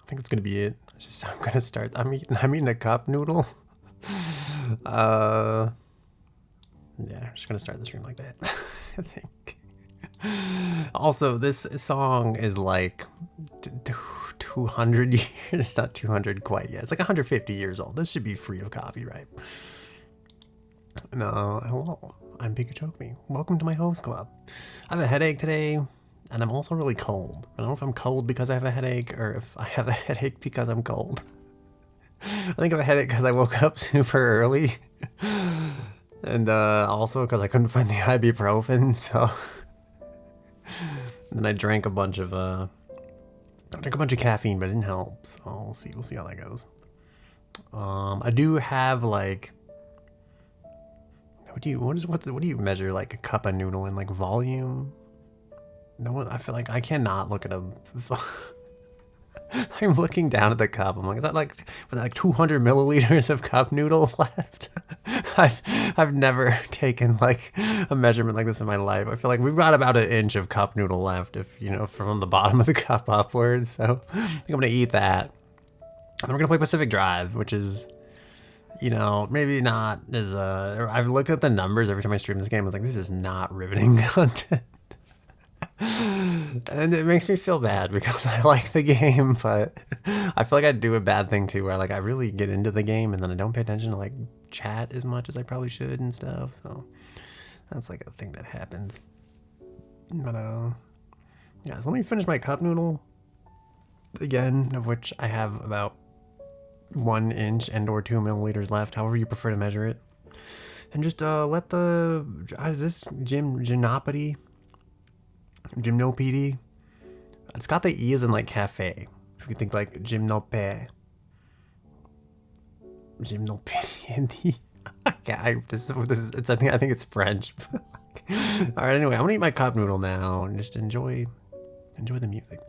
I think it's gonna be it. It's just I'm gonna start. I'm eating a cup noodle. uh, yeah, I'm just gonna start the stream like that. I think. Also, this song is like 200 years. It's not 200 quite yet. It's like 150 years old. This should be free of copyright. No, hello. I'm Big Choke Me. Welcome to my host club. I have a headache today, and I'm also really cold. I don't know if I'm cold because I have a headache or if I have a headache because I'm cold. I think I have a headache because I woke up super early, and also because I couldn't find the ibuprofen. So, and then I drank a bunch of caffeine, but it didn't help. So we'll see. We'll see how that goes. I do have like. What do you measure like a cup of noodle in, like volume? No, I feel like I cannot look at a. I'm looking down at the cup. I'm like, was that like 200 milliliters of cup noodle left? I've never taken like a measurement like this in my life. I feel like we've got about an inch of cup noodle left, if you know, from the bottom of the cup upwards. So I think I'm gonna eat that. And we're gonna play Pacific Drive, which is, you know, maybe not as I've looked at the numbers every time I stream this game. I was like, this is not riveting content. And it makes me feel bad because I like the game, but I feel like I do a bad thing too, where like I really get into the game and then I don't pay attention to like chat as much as I probably should and stuff. So that's like a thing that happens. But yeah, so let me finish my cup noodle again, of which I have about 1 inch and or 2 milliliters left, however you prefer to measure it. And just let the is this gymnopedy? Gymnopedy? It's got the E as in like cafe. If you think like gymnopé. Gymnopédie. Yeah, I think it's French. All right, anyway, I'm gonna eat my cup noodle now and just enjoy the music.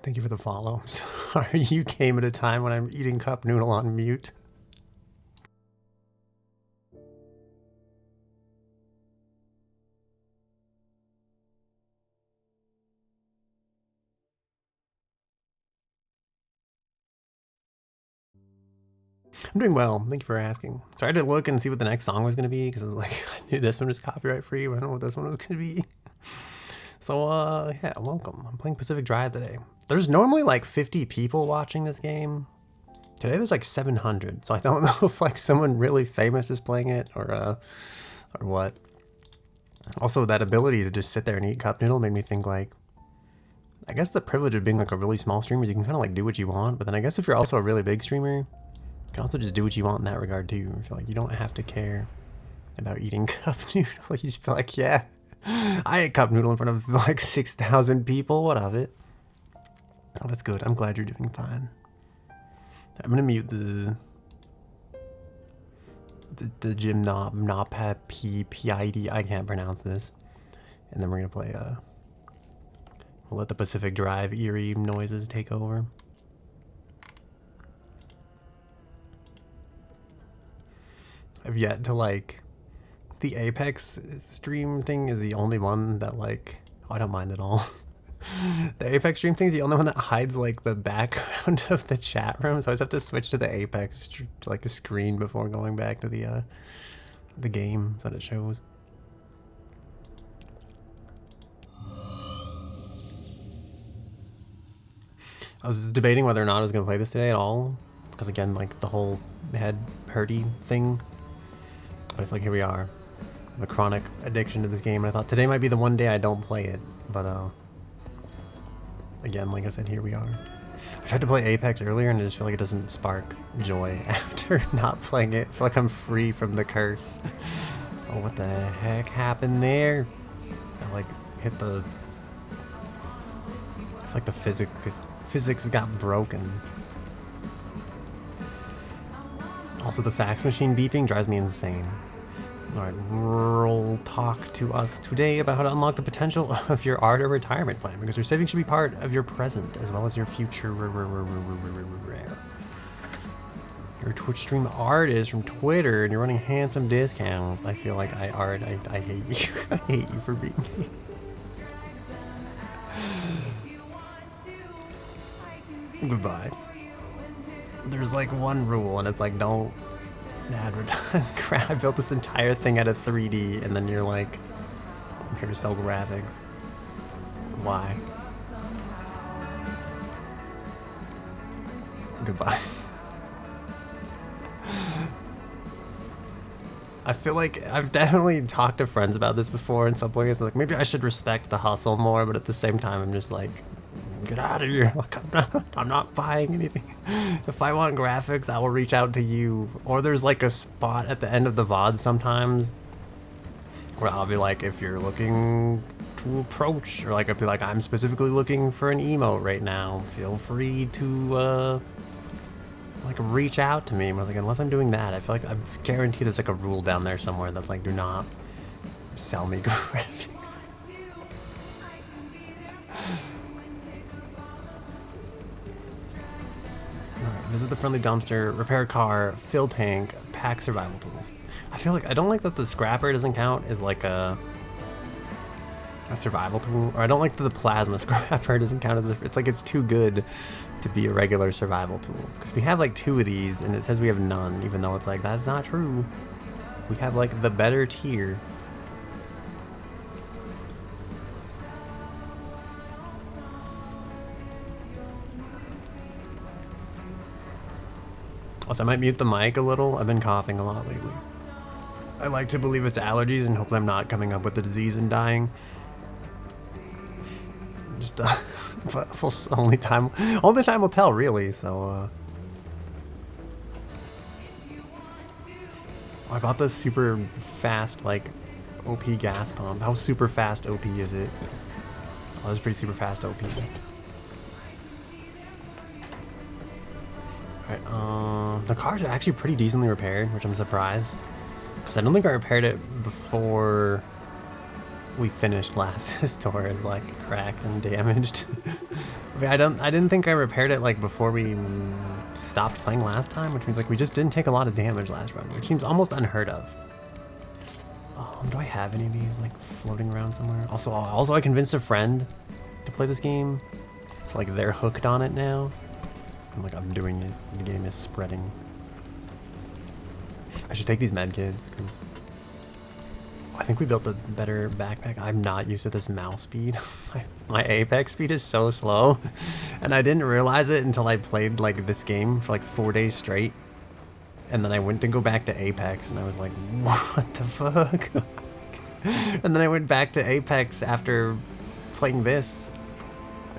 Thank you for the follow. I'm sorry you came at a time when I'm eating cup noodle on mute. I'm doing well. Thank you for asking. So I had to look and see what the next song was going to be because I was like, I knew this one was copyright free, but I don't know what this one was going to be. So, yeah, welcome. I'm playing Pacific Drive today. There's normally like 50 people watching this game. Today there's like 700, so I don't know if like someone really famous is playing it or what. Also, that ability to just sit there and eat cup noodle made me think like, I guess the privilege of being like a really small streamer is you can kind of like do what you want, but then I guess if you're also a really big streamer, you can also just do what you want in that regard too. I feel like you don't have to care about eating cup noodle. You just feel like, yeah, I ate cup noodle in front of like 6,000 people. What of it? Oh, that's good. I'm glad you're doing fine. I'm gonna mute the gym PID. I can't pronounce this. And then we're gonna play we'll let the Pacific Drive eerie noises take over. I've yet to like the Apex stream thing is the only one that like, oh, I don't mind at all. The Apex stream thing is the only one that hides like the background of the chat room, so I just have to switch to the Apex like a screen before going back to the game that it shows. I was debating whether or not I was going to play this today at all. Because again, like the whole head hurty thing. But I feel like here we are. I have a chronic addiction to this game. And I thought today might be the one day I don't play it. But again, like I said, here we are. I tried to play Apex earlier and I just feel like it doesn't spark joy after not playing it. I feel like I'm free from the curse. Oh, what the heck happened there? I like hit the... I feel like the physics got broken. Also, the fax machine beeping drives me insane. Alright, Rural talk to us today about how to unlock the potential of your art or retirement plan, because your savings should be part of your present as well as your future. Your Twitch stream art is from Twitter and you're running handsome discounts. I feel like I hate you. I hate you for being here. Goodbye. There's like one rule and it's like don't advertise crap. I built this entire thing out of 3D and then you're like, I'm here to sell graphics. Why? Goodbye. I feel like I've definitely talked to friends about this before in some ways. Like maybe I should respect the hustle more, but at the same time I'm just like, get out of here. Like, I'm not buying anything. If I want graphics, I will reach out to you. Or there's like a spot at the end of the VOD sometimes where I'll be like, if you're looking to approach, or like I'll be like, I'm specifically looking for an emote right now. Feel free to like reach out to me. I was like, unless I'm doing that, I feel like I guarantee there's like a rule down there somewhere that's like, do not sell me graphics. Alright, visit the friendly dumpster, repair car, fill tank, pack survival tools. I feel like I don't like that the scrapper doesn't count as like a survival tool, or I don't like that the plasma scrapper doesn't count as it's like it's too good to be a regular survival tool, because we have like 2 of these and it says we have none, even though it's like that's not true. We have like the better tier. Also, I might mute the mic a little. I've been coughing a lot lately. I like to believe it's allergies and hopefully I'm not coming up with the disease and dying. Just but only time will tell, really. So I bought this super fast like OP gas pump. How super fast OP is it? Oh, that's pretty super fast OP. Alright, the cars are actually pretty decently repaired, which I'm surprised, because I don't think I repaired it before we finished last. This door is like cracked and damaged. I didn't think I repaired it like before we stopped playing last time, which means like we just didn't take a lot of damage last run, which seems almost unheard of. Do I have any of these like floating around somewhere? Also I convinced a friend to play this game, so like they're hooked on it now. I'm doing it. The game is spreading. I should take these med kits because I think we built a better backpack. I'm not used to this mouse speed. My Apex speed is so slow, and I didn't realize it until I played like this game for like 4 days straight, and then I went to go back to Apex, and I was like, what the fuck? And then I went back to Apex after playing this,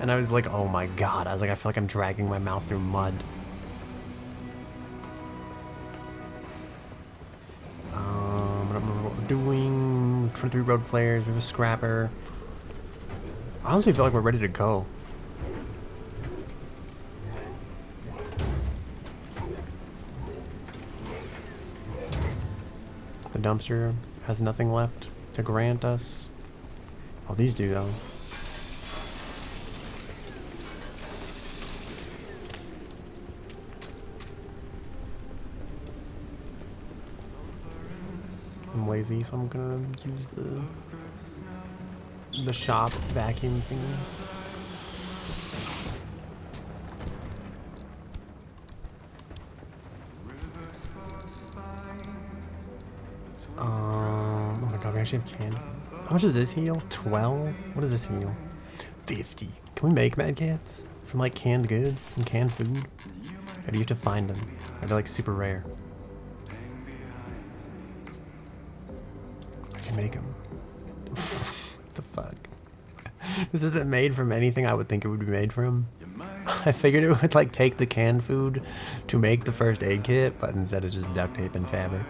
and I was like, oh my god. I was like, I feel like I'm dragging my mouse through mud. I don't remember what we're doing. 23 road flares, we have a scrapper. I honestly feel like we're ready to go. The dumpster has nothing left to grant us. Oh, these do though. I'm lazy, so I'm gonna use the shop vacuum thingy. Oh my god, we actually have candy. How much does this heal? 12? What does this heal? 50. Can we make med kits? from like canned goods, from canned food? Or do you have to find them? Or they're like super rare? I can make them. What the fuck? This isn't made from anything I would think it would be made from. I figured it would like take the canned food to make the first aid kit, but instead it's just duct tape and fabric.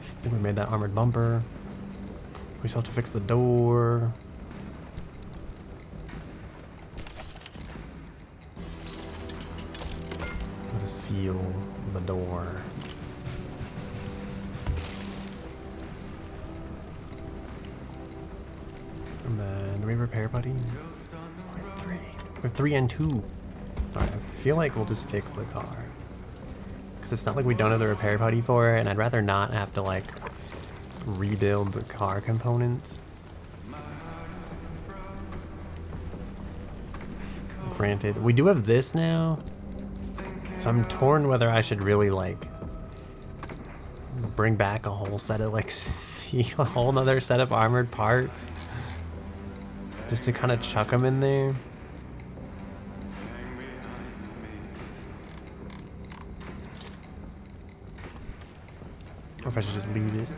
I think we made that armored bumper. We still have to fix the door. I'm gonna seal the door. And then, do we repair, buddy? We have 3. We have 3 and 2. Alright, I feel like we'll just fix the car. Because it's not like we don't have the repair putty for it, and I'd rather not have to, like, rebuild the car components. Granted, we do have this now, so I'm torn whether I should really, like, bring back a whole set of, like, steel, a whole nother set of armored parts, just to kind of chuck them in there. Or if I should just leave it.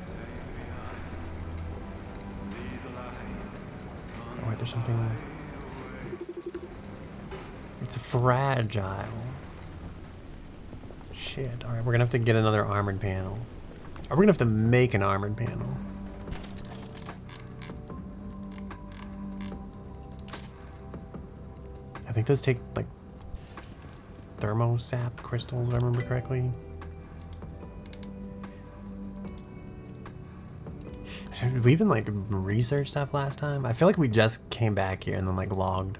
Oh wait, there's something. It's fragile. Shit. Alright, we're gonna have to get another armored panel. Or we're gonna have to make an armored panel. I think those take, like, thermosap crystals, if I remember correctly. Did we even, like, research stuff last time? I feel like we just came back here and then, like, logged.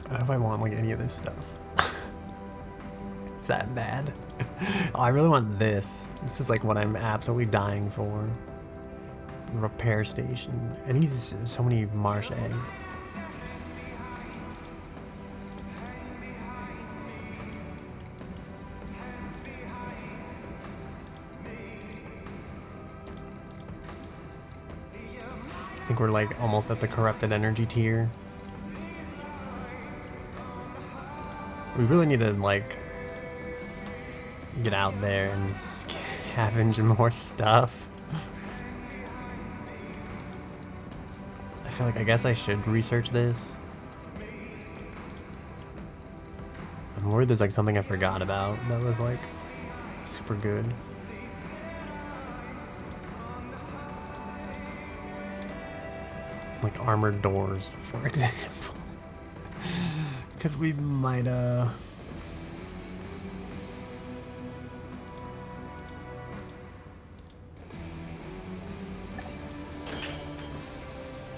I don't know if I want, like, any of this stuff. It's that bad. Oh, I really want this. This is, like, what I'm absolutely dying for. The repair station. It needs so many marsh eggs. I think we're like almost at the corrupted energy tier. We really need to like get out there and scavenge more stuff. I feel like I guess I should research this. I'm worried there's like something I forgot about that was like super good. Like armored doors, for example. Because we might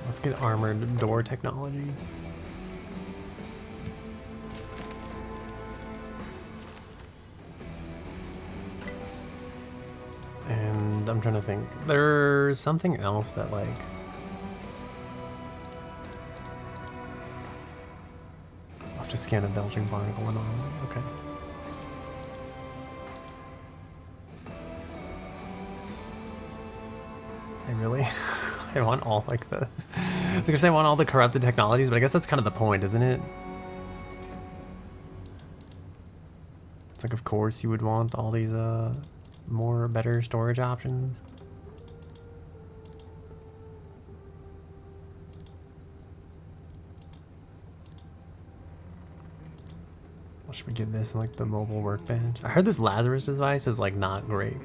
let's get armored door technology. And I'm trying to think. There's something else that like I'll have to scan a belching barnacle and all. Okay. I really I want all like the I was gonna say I want all the corrupted technologies, but I guess that's kind of the point, isn't it? It's like of course you would want all these more better storage options. Well, should we get this in like the mobile workbench? I heard this Lazarus device is like not great.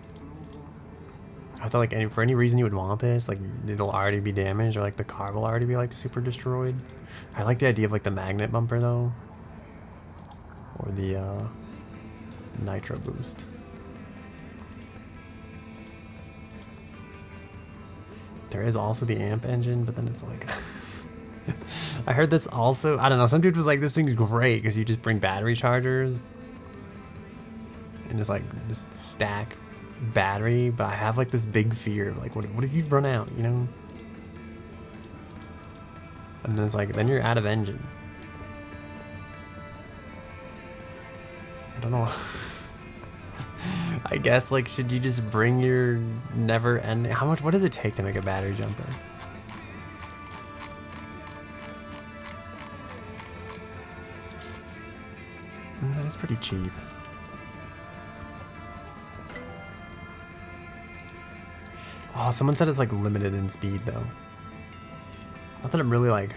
I thought like for any reason you would want this, like it'll already be damaged or like the car will already be like super destroyed. I like the idea of like the magnet bumper though. Or the nitro boost. There is also the amp engine, but then it's like I heard this also, I don't know, some dude was like this thing's great because you just bring battery chargers. And and just stack battery, but I have like this big fear, like what if you run out, you know? And then it's like, then you're out of engine. I don't know. I guess, like, should you just bring your never ending, what does it take to make a battery jumper? That is pretty cheap. Oh, someone said it's like limited in speed though. Not that I'm really like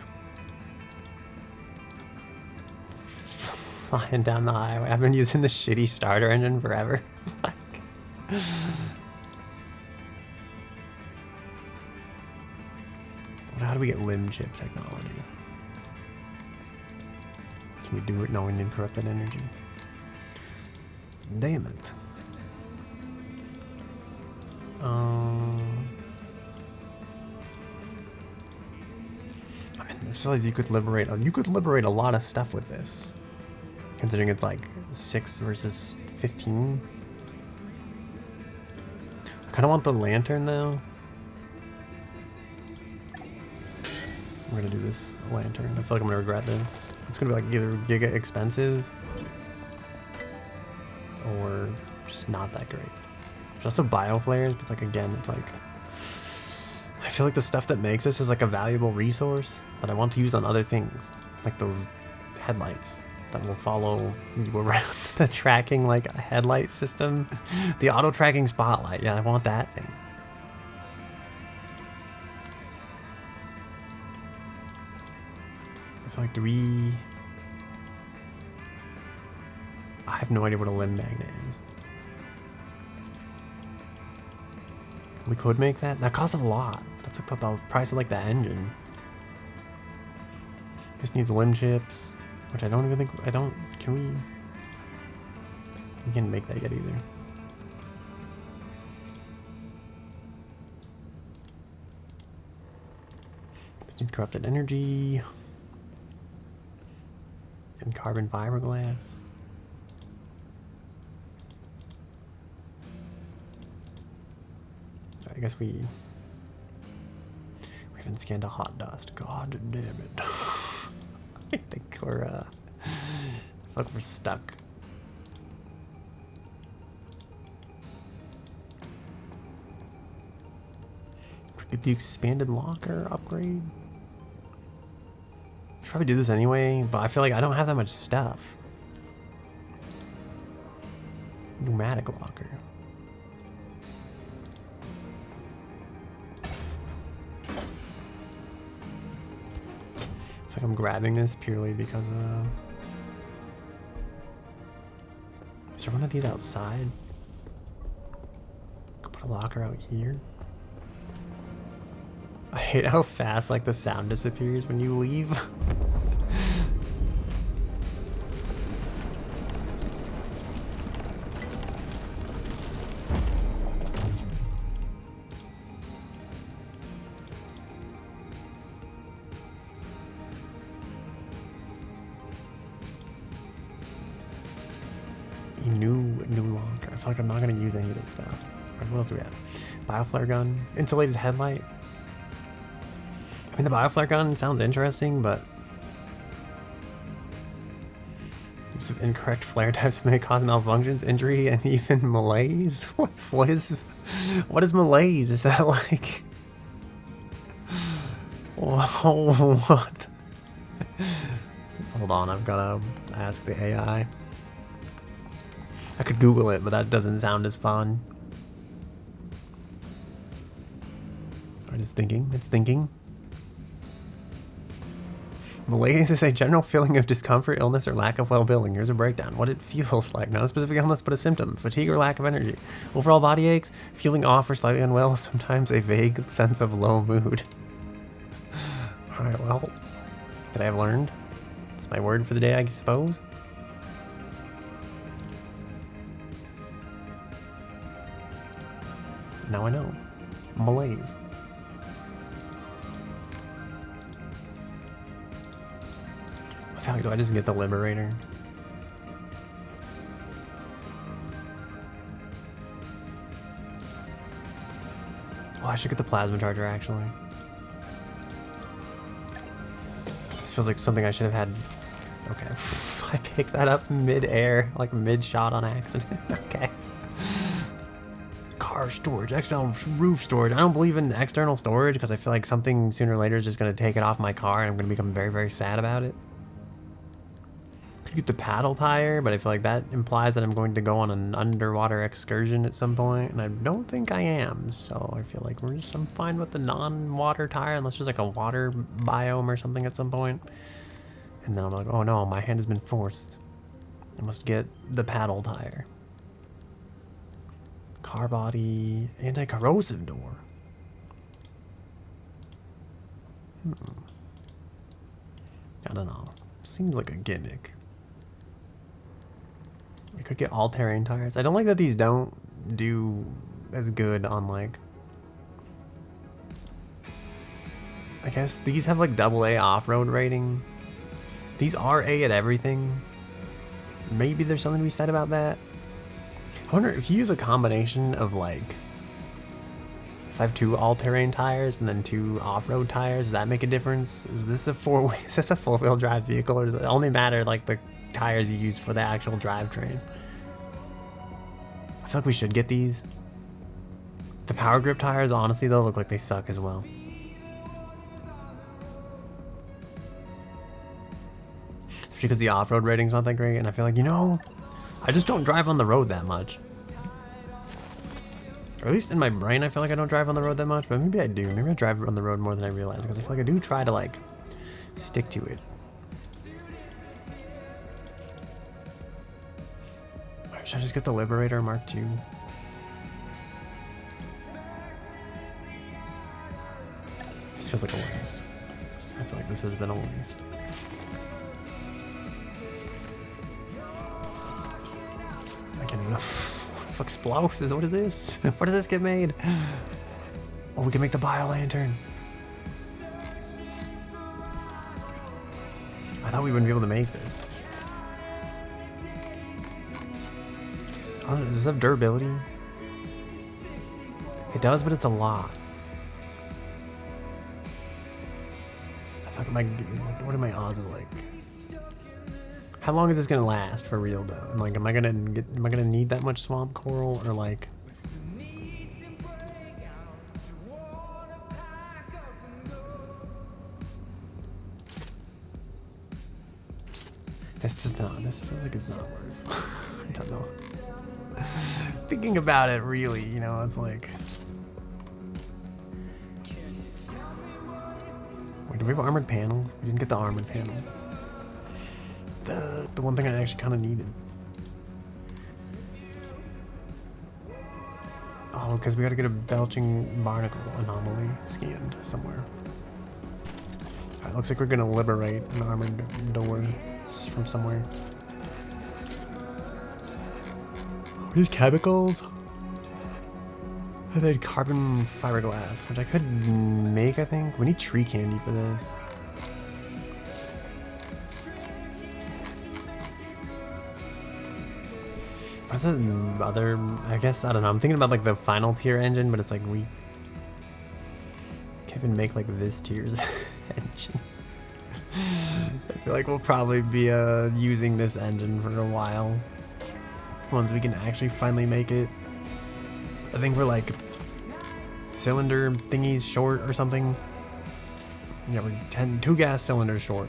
flying down the highway. I've been using the shitty starter engine forever. Like, how do we get limb chip technology? Can we do it knowing incorrupted energy? Damn it. I mean, I realize you could liberate a lot of stuff with this, considering it's like 6 versus 15. I kind of want the lantern though. I'm gonna do this lantern. I feel like I'm gonna regret this. It's gonna be like either giga expensive or just not that great. There's also bioflares, but it's like, again, it's like, I feel like the stuff that makes this is like a valuable resource that I want to use on other things, like those headlights that will follow you around. The tracking, like a headlight system, the auto tracking spotlight. Yeah, I want that thing. I feel like, I have no idea what a limb magnet is. We could make that. That costs a lot. That's like the price of like the engine. This needs limb chips, which I don't even think, can we? We can't make that yet either. This needs corrupted energy. And carbon fiberglass. I guess we haven't scanned a hot dust. God damn it. I think we're we're stuck. Get the expanded locker upgrade. Should probably do this anyway, but I feel like I don't have that much stuff. Pneumatic locker. I feel like I'm grabbing this purely because is there one of these outside? Could put a locker out here. I hate how fast like the sound disappears when you leave. New locker. I feel like I'm not gonna use any of this stuff. Right, what else do we have? Bioflare gun, insulated headlight. I mean, the bioflare gun sounds interesting, but use of incorrect flare types may cause malfunctions, injury, and even malaise. What is malaise? Is that like? Whoa, what? Hold on, I've gotta ask the AI. I could Google it, but that doesn't sound as fun. It's thinking. It's thinking. Malaise is a general feeling of discomfort, illness, or lack of well-being. Here's a breakdown. What it feels like. Not a specific illness, but a symptom. Fatigue or lack of energy. Overall body aches, feeling off or slightly unwell, sometimes a vague sense of low mood. Alright, well, that I have learned. It's my word for the day, I suppose. Now I know. Malaise. I feel like, do I just get the Liberator? Oh, I should get the plasma charger actually. This feels like something I should have had. Okay, I picked that up mid-air, like mid-shot on accident. Okay. Car storage, external roof storage. I don't believe in external storage because I feel like something sooner or later is just going to take it off my car and I'm going to become very, very sad about it. Could get the paddle tire, but I feel like that implies that I'm going to go on an underwater excursion at some point, and I don't think I am. So I feel like I'm fine with the non-water tire unless there's like a water biome or something at some point. And then I'm like, oh no, my hand has been forced. I must get the paddle tire. Car body, anti-corrosive door. I don't know. Seems like a gimmick. I could get all-terrain tires. I don't like that these don't do as good on like... I guess these have like AA off-road rating. These are A at everything. Maybe there's something to be said about that. I wonder if you use a combination of like... If I have 2 all-terrain tires and then 2 off-road tires, does that make a difference? Is this a four-wheel drive vehicle, or does it only matter like the tires you use for the actual drivetrain? I feel like we should get these. The power grip tires, honestly, though, look like they suck as well. Especially because the off-road rating's not that great, and I feel like, you know, I just don't drive on the road that much. Or at least in my brain, I feel like I don't drive on the road that much, but maybe I do. Maybe I drive on the road more than I realize, because I feel like I do try to, like, stick to it. Alright, should I just get the Liberator Mark II? This feels like a waste. I feel like this has been a waste. I can't even know. Explosives, what is this? What does this get made? Oh, we can make the bio-lantern. I thought we wouldn't be able to make this. I don't know, does this have durability? It does, but it's a lot. I thought what are my odds of like... How long is this gonna last for real though? And like, am I gonna need that much swamp coral, or like? This feels like it's not worth. I don't know. Thinking about it, really, you know, it's like. Wait, do we have armored panels? We didn't get the armored panel. The one thing I actually kind of needed. Oh, because we got to get a belching barnacle anomaly scanned somewhere. Alright, looks like we're going to liberate an armored door from somewhere. We need chemicals. And then carbon fiberglass, which I could make, I think. We need tree candy for this. What's the other, I guess, I don't know. I'm thinking about like the final tier engine, but it's like we can't even make like this tier's engine. I feel like we'll probably be using this engine for a while. Once we can actually finally make it. I think we're like cylinder thingies short or something. Yeah, we're 2 gas cylinders short.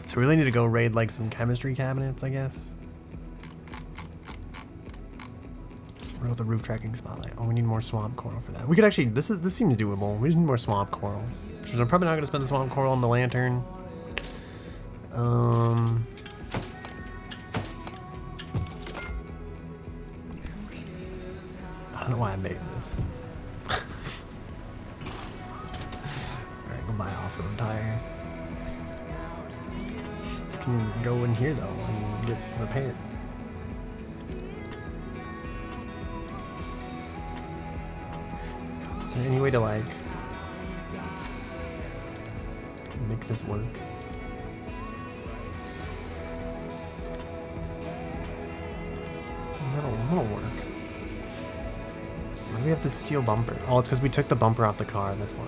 So we really need to go raid like some chemistry cabinets, I guess. What about the roof tracking spotlight? Oh, we need more swamp coral for that. We could actually, this seems doable. We just need more swamp coral. So I'm probably not gonna spend the swamp coral on the lantern. I don't know why I made this. Alright, go buy off-road tire. You can go in here though and get repaired. Is there any way to like make this work? That'll work. Why do we have this steel bumper? Oh, it's because we took the bumper off the car, that's why.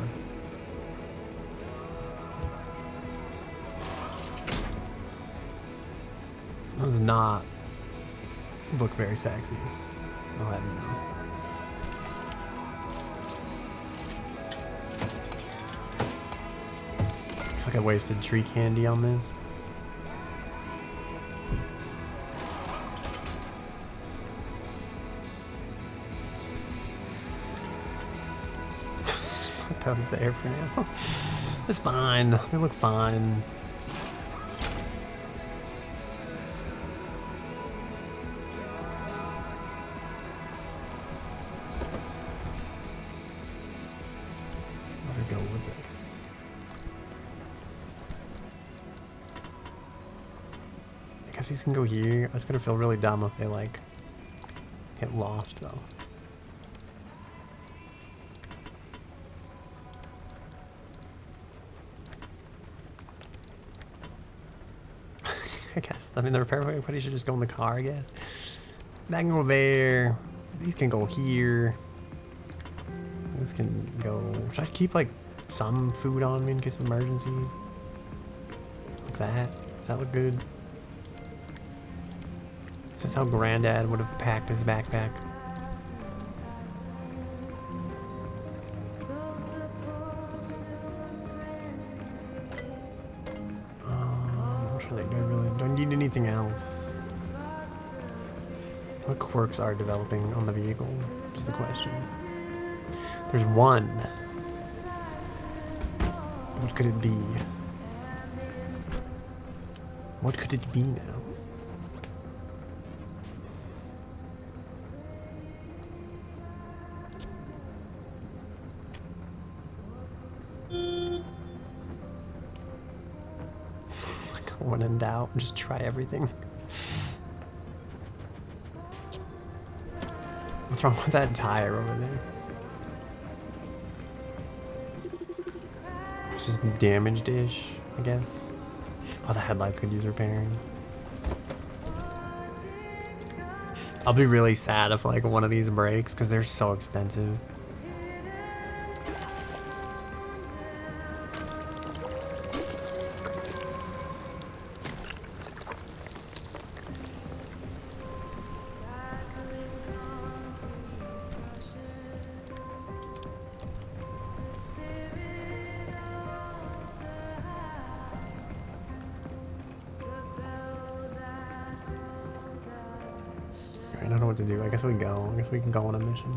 That does not look very sexy. I'll have you know. I feel like I wasted tree candy on this. Put those there for now. It's fine. They look fine. Go with this. I guess these can go here. It's gonna feel really dumb if they like get lost though. I guess. I mean, the repair everybody should just go in the car, I guess. That can go there. These can go here. This can go. Should I keep like some food on me in case of emergencies? Like that. Does that look good? Is this how Granddad would have packed his backpack? What should I do? Really don't need anything else. What quirks are developing on the vehicle? Is the question. There's one. What could it be? What could it be now? Like when in doubt, just try everything. What's wrong with that tire over there? Just damaged-ish, I guess. Oh, the headlights could use repairing. I'll be really sad if like one of these breaks because they're so expensive. I don't know what to do. I guess we go. I guess we can go on a mission.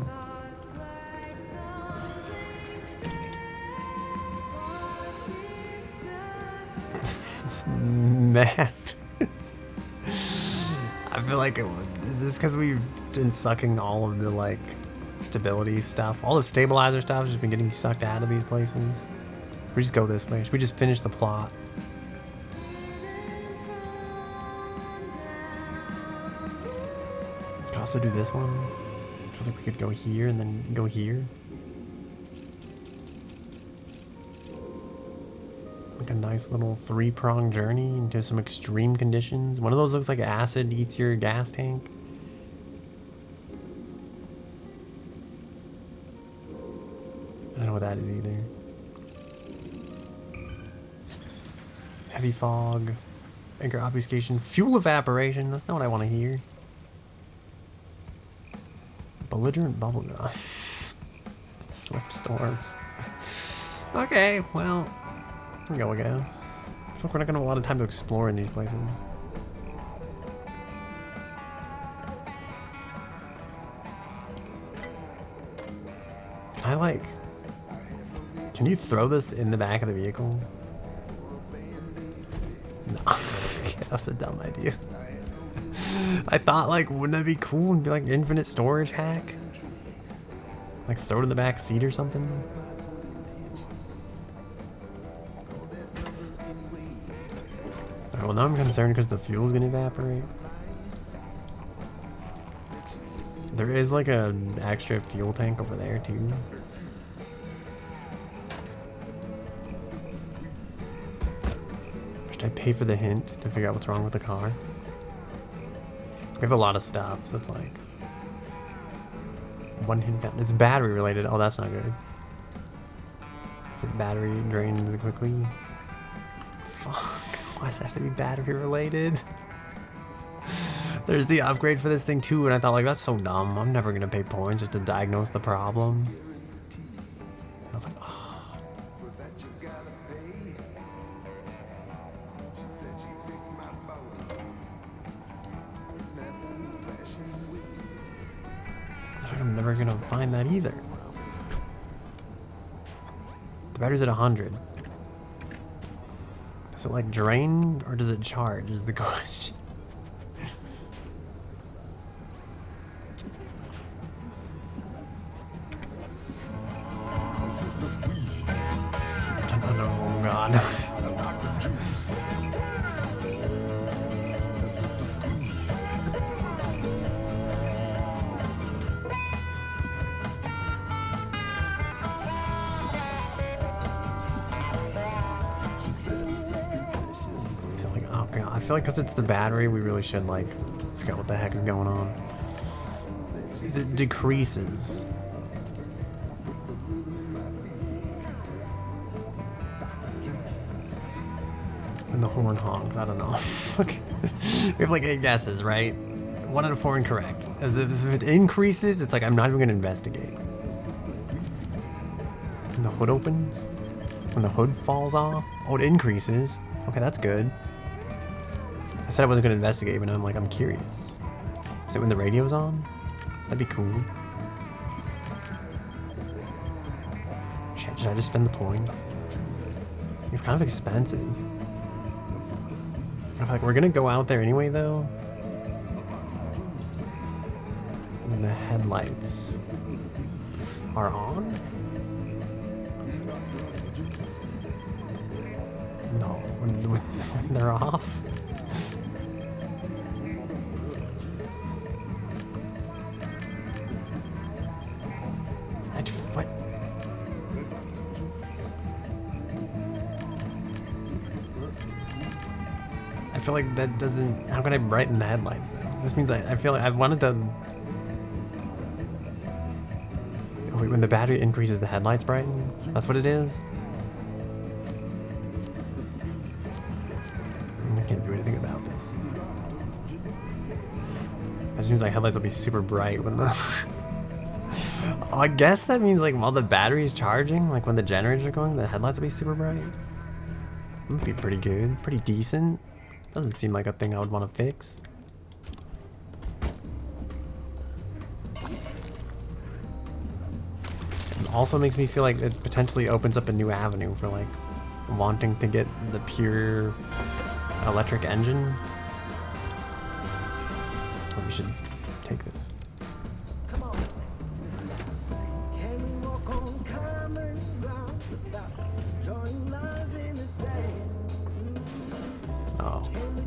This map. I feel like it would. Is this because we've been sucking all of the like stability stuff? All the stabilizer stuff has just been getting sucked out of these places. We just go this way. Should we just finish the plot? Could also do this one. Feels like we could go here and then go here. Like a nice little three-pronged journey into some extreme conditions. One of those looks like acid eats your gas tank. I don't know what that is either. Heavy fog, anchor obfuscation, fuel evaporation. That's not what I want to hear. Belligerent bubblegum. Swift storms. Okay, well, here we go, I guess. I feel like we're not gonna have a lot of time to explore in these places. Can I like... Can you throw this in the back of the vehicle? No. Okay, that's a dumb idea. I thought, like, wouldn't that be cool and be like infinite storage hack? Like, throw it in the back seat or something? Alright, well, now I'm concerned because the fuel's gonna evaporate. There is, like, an extra fuel tank over there, too. Should I pay for the hint to figure out what's wrong with the car? We have a lot of stuff, so it's like... One hit count. It's battery related. Oh, that's not good. Is it battery drains quickly? Fuck. Why does it have to be battery related? There's the upgrade for this thing too, and I thought like that's so dumb. I'm never gonna pay points just to diagnose the problem. I was like, oh. I was like, I'm never gonna find that either. The battery's at 100. Does it like drain or does it charge is the question. Oh god. I feel like because it's the battery, we really should like figure out what the heck is going on. Is it decreases? And the horn honks. I don't know. We have like 8 guesses, right? 1 out of 4 incorrect. If it increases, it's like I'm not even gonna investigate. When the hood opens, when the hood falls off, oh, it increases. Okay, that's good. I said I wasn't gonna investigate, but now I'm like, I'm curious. Is it when the radio's on? That'd be cool. Shit, should I just spend the points? It's kind of expensive. I feel like we're gonna go out there anyway, though. When the headlights are on? No, when they're off? What? I feel like that doesn't... How can I brighten the headlights then? This means I feel like I've wanted to... Oh, wait, when the battery increases, the headlights brighten? That's what it is? I can't do anything about this. That just means my headlights will be super bright when the... Oh, I guess that means like while the battery's charging, like when the generators are going, the headlights will be super bright. That would be pretty good, pretty decent. Doesn't seem like a thing I would want to fix. It also makes me feel like it potentially opens up a new avenue for like wanting to get the pure electric engine. Oh, we should take this.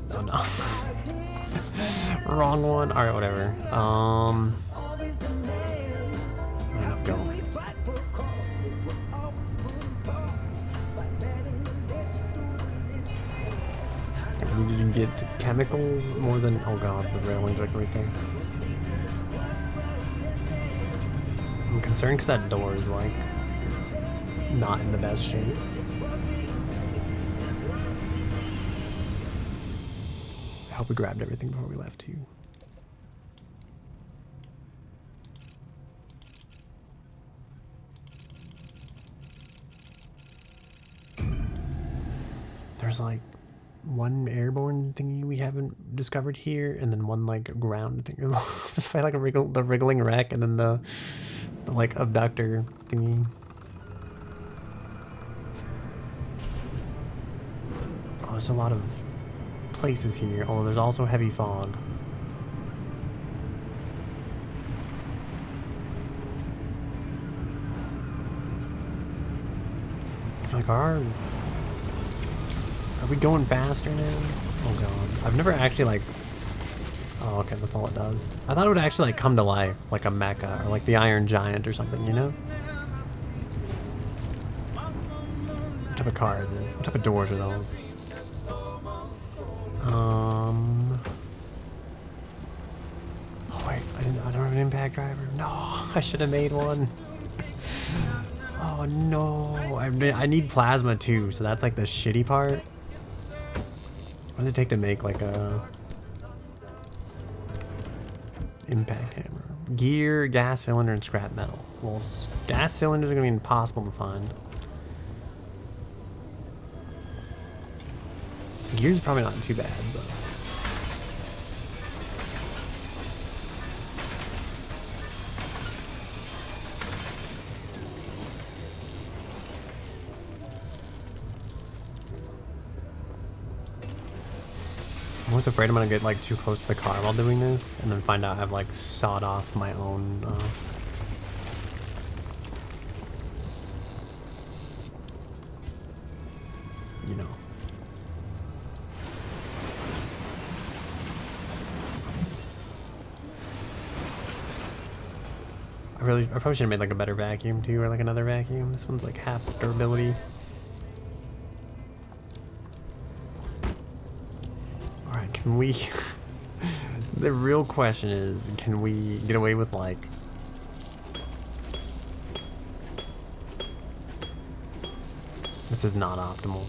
Oh no. Wrong one. Alright, whatever. Let's go. We need to get chemicals more than... Oh god, the railing's like right there. I'm concerned because that door is like not in the best shape. I hope we grabbed everything before we left too. There's like one airborne thingy we haven't discovered here, and then one like ground thing. Just find like the wriggling wreck, and then the like abductor thingy. Oh, there's a lot of places here. Oh, there's also heavy fog. I feel like are we going faster now? Oh god. I've never actually like... Oh, okay, that's all it does. I thought it would actually like come to life, like a mecha, or like the Iron Giant or something, you know? What type of car is this? What type of doors are those? Oh wait, I don't have an impact impact driver. No, I should have made one. Oh no, I need plasma too, so that's like the shitty part. What does it take to make like a impact hammer? Gear, gas cylinder, and scrap metal. Well, gas cylinders are gonna be impossible to find. Gear's probably not too bad, but I'm always afraid I'm gonna get like too close to the car while doing this, and then find out I've like sawed off my own. You know. I probably should have made like a better vacuum too, or like another vacuum. This one's like half durability. Alright, can we... The real question is, can we get away with like... This is not optimal.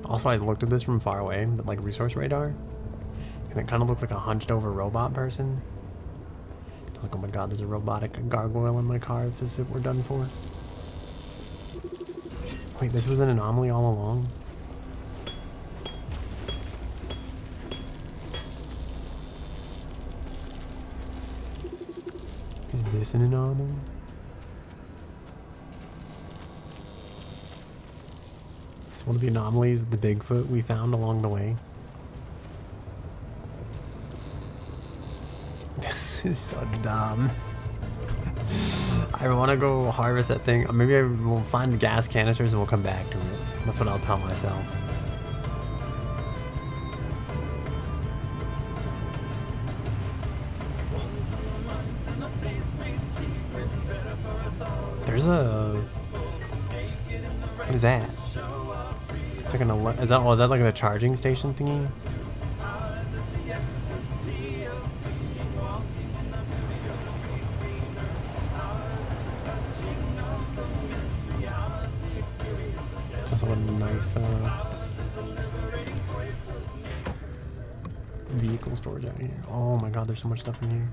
Also, I looked at this from far away, the like resource radar. And it kind of looked like a hunched over robot person. I was like, oh my god, there's a robotic gargoyle in my car. This is it, we're done for. Wait, this was an anomaly all along? Is this an anomaly? It's one of the anomalies, the Bigfoot we found along the way. This is so dumb. I want to go harvest that thing. Or maybe I will find gas canisters and we'll come back to it. That's what I'll tell myself. There's a... What is that? It's like an... Is that like the charging station thingy? Just a nice vehicle storage out here. Oh my god, there's so much stuff in here.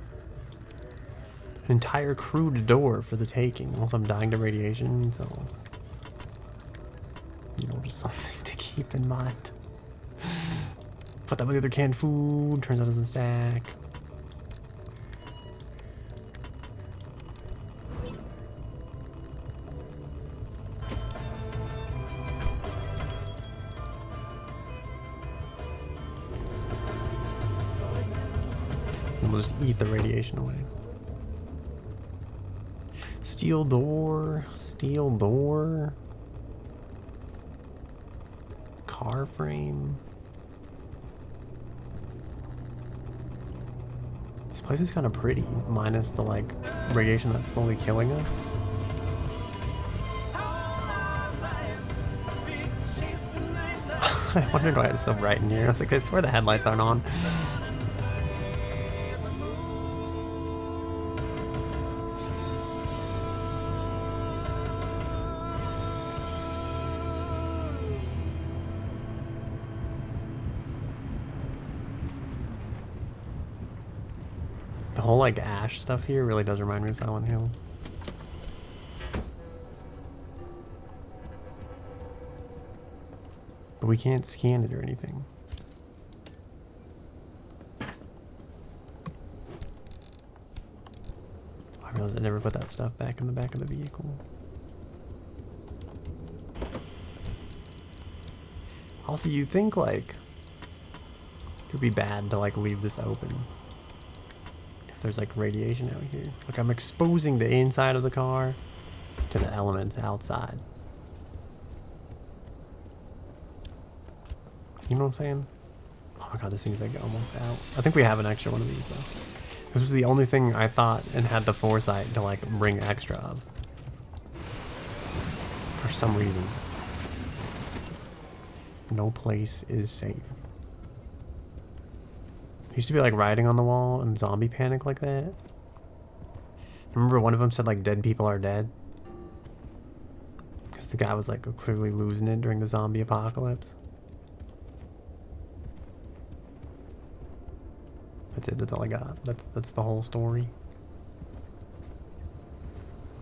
An entire crude door for the taking. Also, I'm dying to radiation, so you know, just something to keep in mind. Put that with the other canned food. Turns out it doesn't stack. We'll just eat the radiation away. Steel door, steel door. Car frame. This place is kind of pretty, minus the like radiation that's slowly killing us. I wondered why it's so bright in here. I was like, I swear the headlights aren't on. The whole like ash stuff here really does remind me of Silent Hill. But we can't scan it or anything. I realized I never put that stuff back in the back of the vehicle. Also, you'd think like it would be bad to like leave this open. There's like radiation out here. Like I'm exposing the inside of the car to the elements outside. You know what I'm saying? Oh my god, this thing's like almost out. I think we have an extra one of these though. This was the only thing I thought and had the foresight to like bring extra of. For some reason. No place is safe. Used to be like writing on the wall and zombie panic like that. Remember one of them said like dead people are dead? Because the guy was like clearly losing it during the zombie apocalypse. That's it, that's all I got. That's the whole story.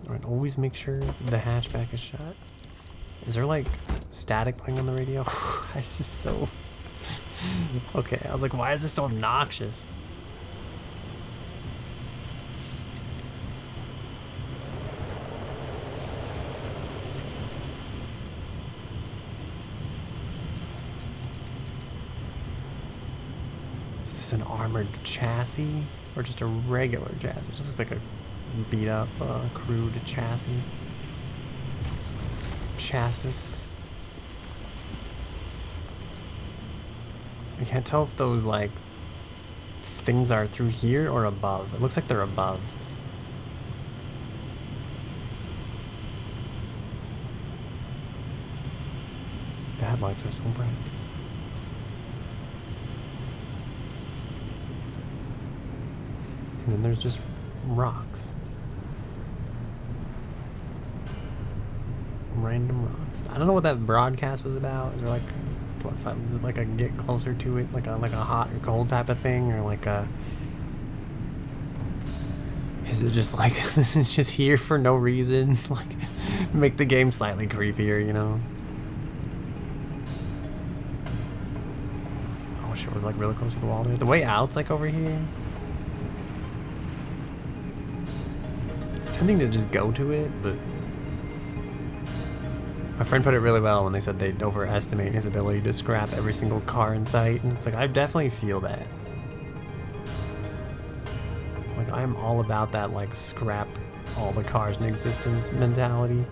Alright, always make sure the hatchback is shut. Is there like static playing on the radio? This is so... Okay, I was like, why is this so obnoxious? Is this an armored chassis? Or just a regular chassis? It just looks like a beat up, crude chassis. Chassis. I can't tell if those, like, things are through here or above. It looks like they're above. The headlights are so bright. And then there's just rocks. Random rocks. I don't know what that broadcast was about. Is there like... Is it like a get closer to it, like a hot or cold type of thing, or like a? Is it just like this is just here for no reason, like make the game slightly creepier, you know? Oh shit, we're like really close to the wall there. The way out's like over here. It's tempting to just go to it, but. My friend put it really well when they said they'd overestimate his ability to scrap every single car in sight, and it's like, I definitely feel that. Like, I'm all about that, like, scrap all the cars in existence mentality.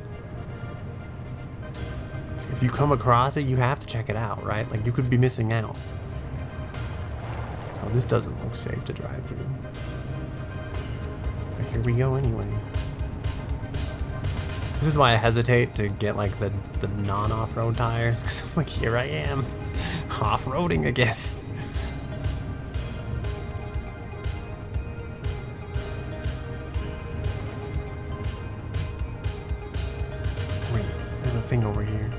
It's like if you come across it, you have to check it out, right? Like, you could be missing out. Oh, this doesn't look safe to drive through. But here we go anyway. This is why I hesitate to get like the non-off-road tires, because I'm like, here I am, off-roading again. Wait, there's a thing over here.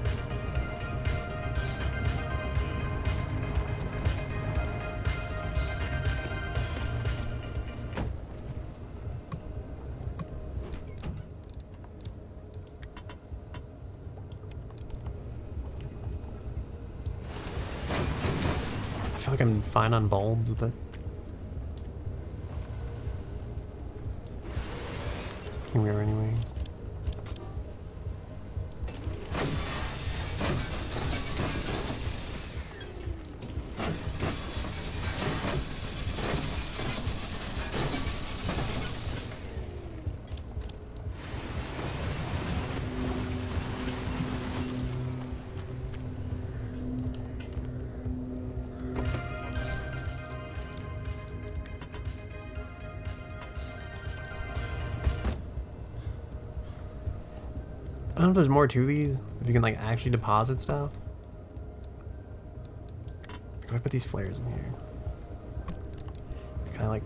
I feel like I'm fine on bulbs, but here we are anyway. I don't know if there's more to these, if you can like actually deposit stuff. If I put these flares in here, can I like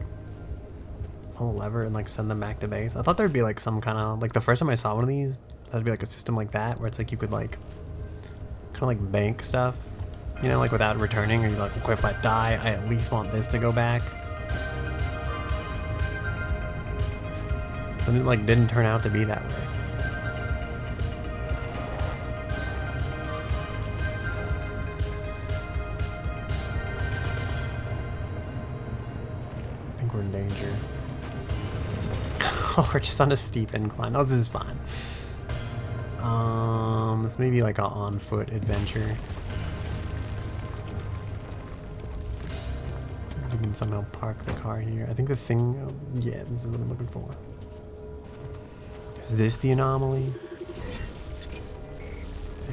pull a lever and like send them back to base? I thought there'd be like some kind of, like the first time I saw one of these, that'd be like a system like that where it's like you could like kind of like bank stuff, you know, like without returning, or you're like, okay, if I die, I at least want this to go back. But it like didn't turn out to be that way. We're in danger. Oh, we're just on a steep incline. Oh, this is fine. This may be like an on-foot adventure. We can somehow park the car here. I think the thing... yeah, this is what I'm looking for. Is this the anomaly?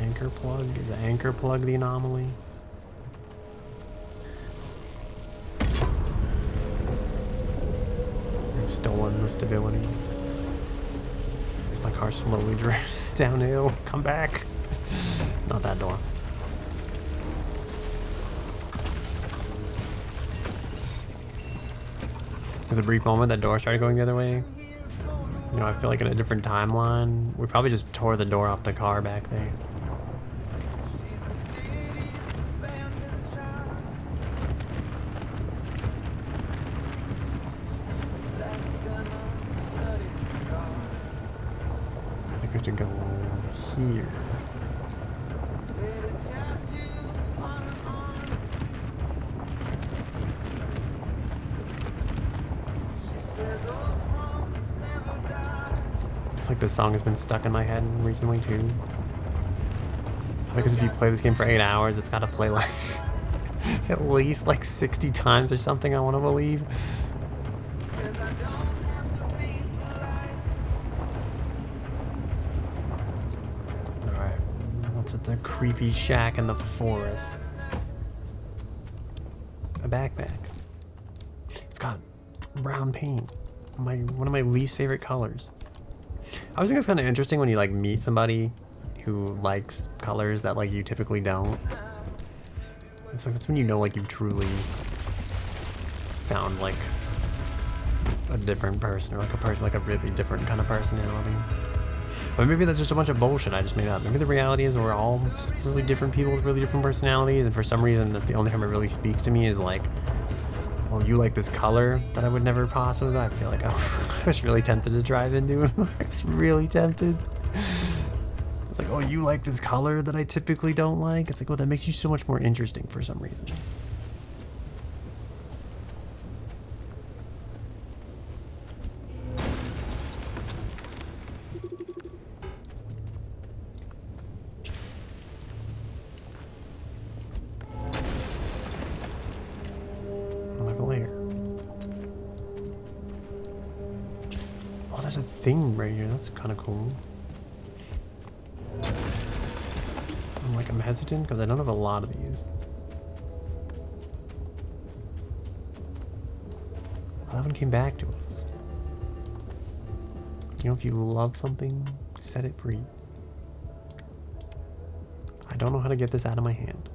Anchor plug? Is an anchor plug the anomaly? Stolen the stability. As my car slowly drifts downhill. Come back. Not that door. There's a brief moment that door started going the other way. You know, I feel like in a different timeline, we probably just tore the door off the car back there. I think we have to go here. Like this song has been stuck in my head recently too. Because if you play this game for 8 hours, it's got to play like at least like 60 times or something, I want to believe. Alright, what's at the creepy shack in the forest? A backpack. It's got brown paint. One of my least favorite colors. I always think it's kind of interesting when you like meet somebody who likes colors that like you typically don't. It's like that's when you know like you've truly found like a different person, or like a person like a really different kind of personality. But maybe that's just a bunch of bullshit I just made up. Maybe the reality is we're all really different people with really different personalities, and for some reason that's the only time it really speaks to me is like, oh, you like this color that I would never possibly. I feel like I was really tempted to drive into it. I was really tempted. It's like, oh, you like this color that I typically don't like. It's like, oh, that makes you so much more interesting for some reason. There's a thing right here. That's kind of cool. I'm hesitant because I don't have a lot of these. Well, that one came back to us. You know, if you love something, set it free. I don't know how to get this out of my hand.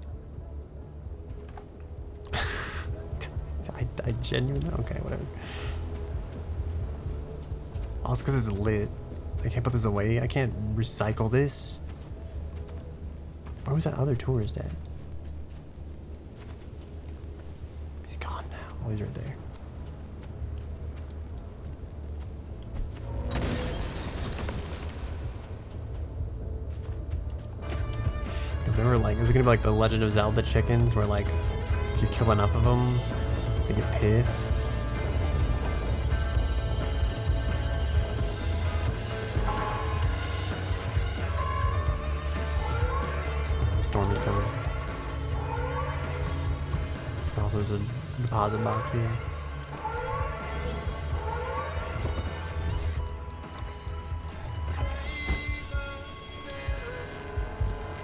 I genuinely... Okay, whatever. Also because it's lit. I can't put this away. I can't recycle this. Where was that other tourist at? He's gone now. Oh, he's right there. Remember, like, is it gonna be like the Legend of Zelda chickens, where like, if you kill enough of them, they get pissed? Storm is coming. Also, there's a deposit box here.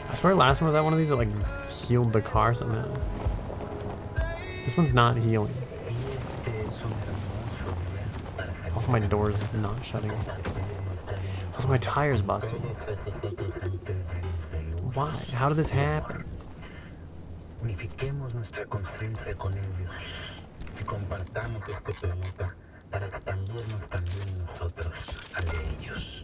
I swear last one was that one of these that like healed the car somehow. This one's not healing. Also, my door's not shutting. Also, my tire's busted. Why? How did this happen? Unifiquemos nuestra conciencia con ellos y compartamos este planeta para expandirnos también nosotros al de ellos.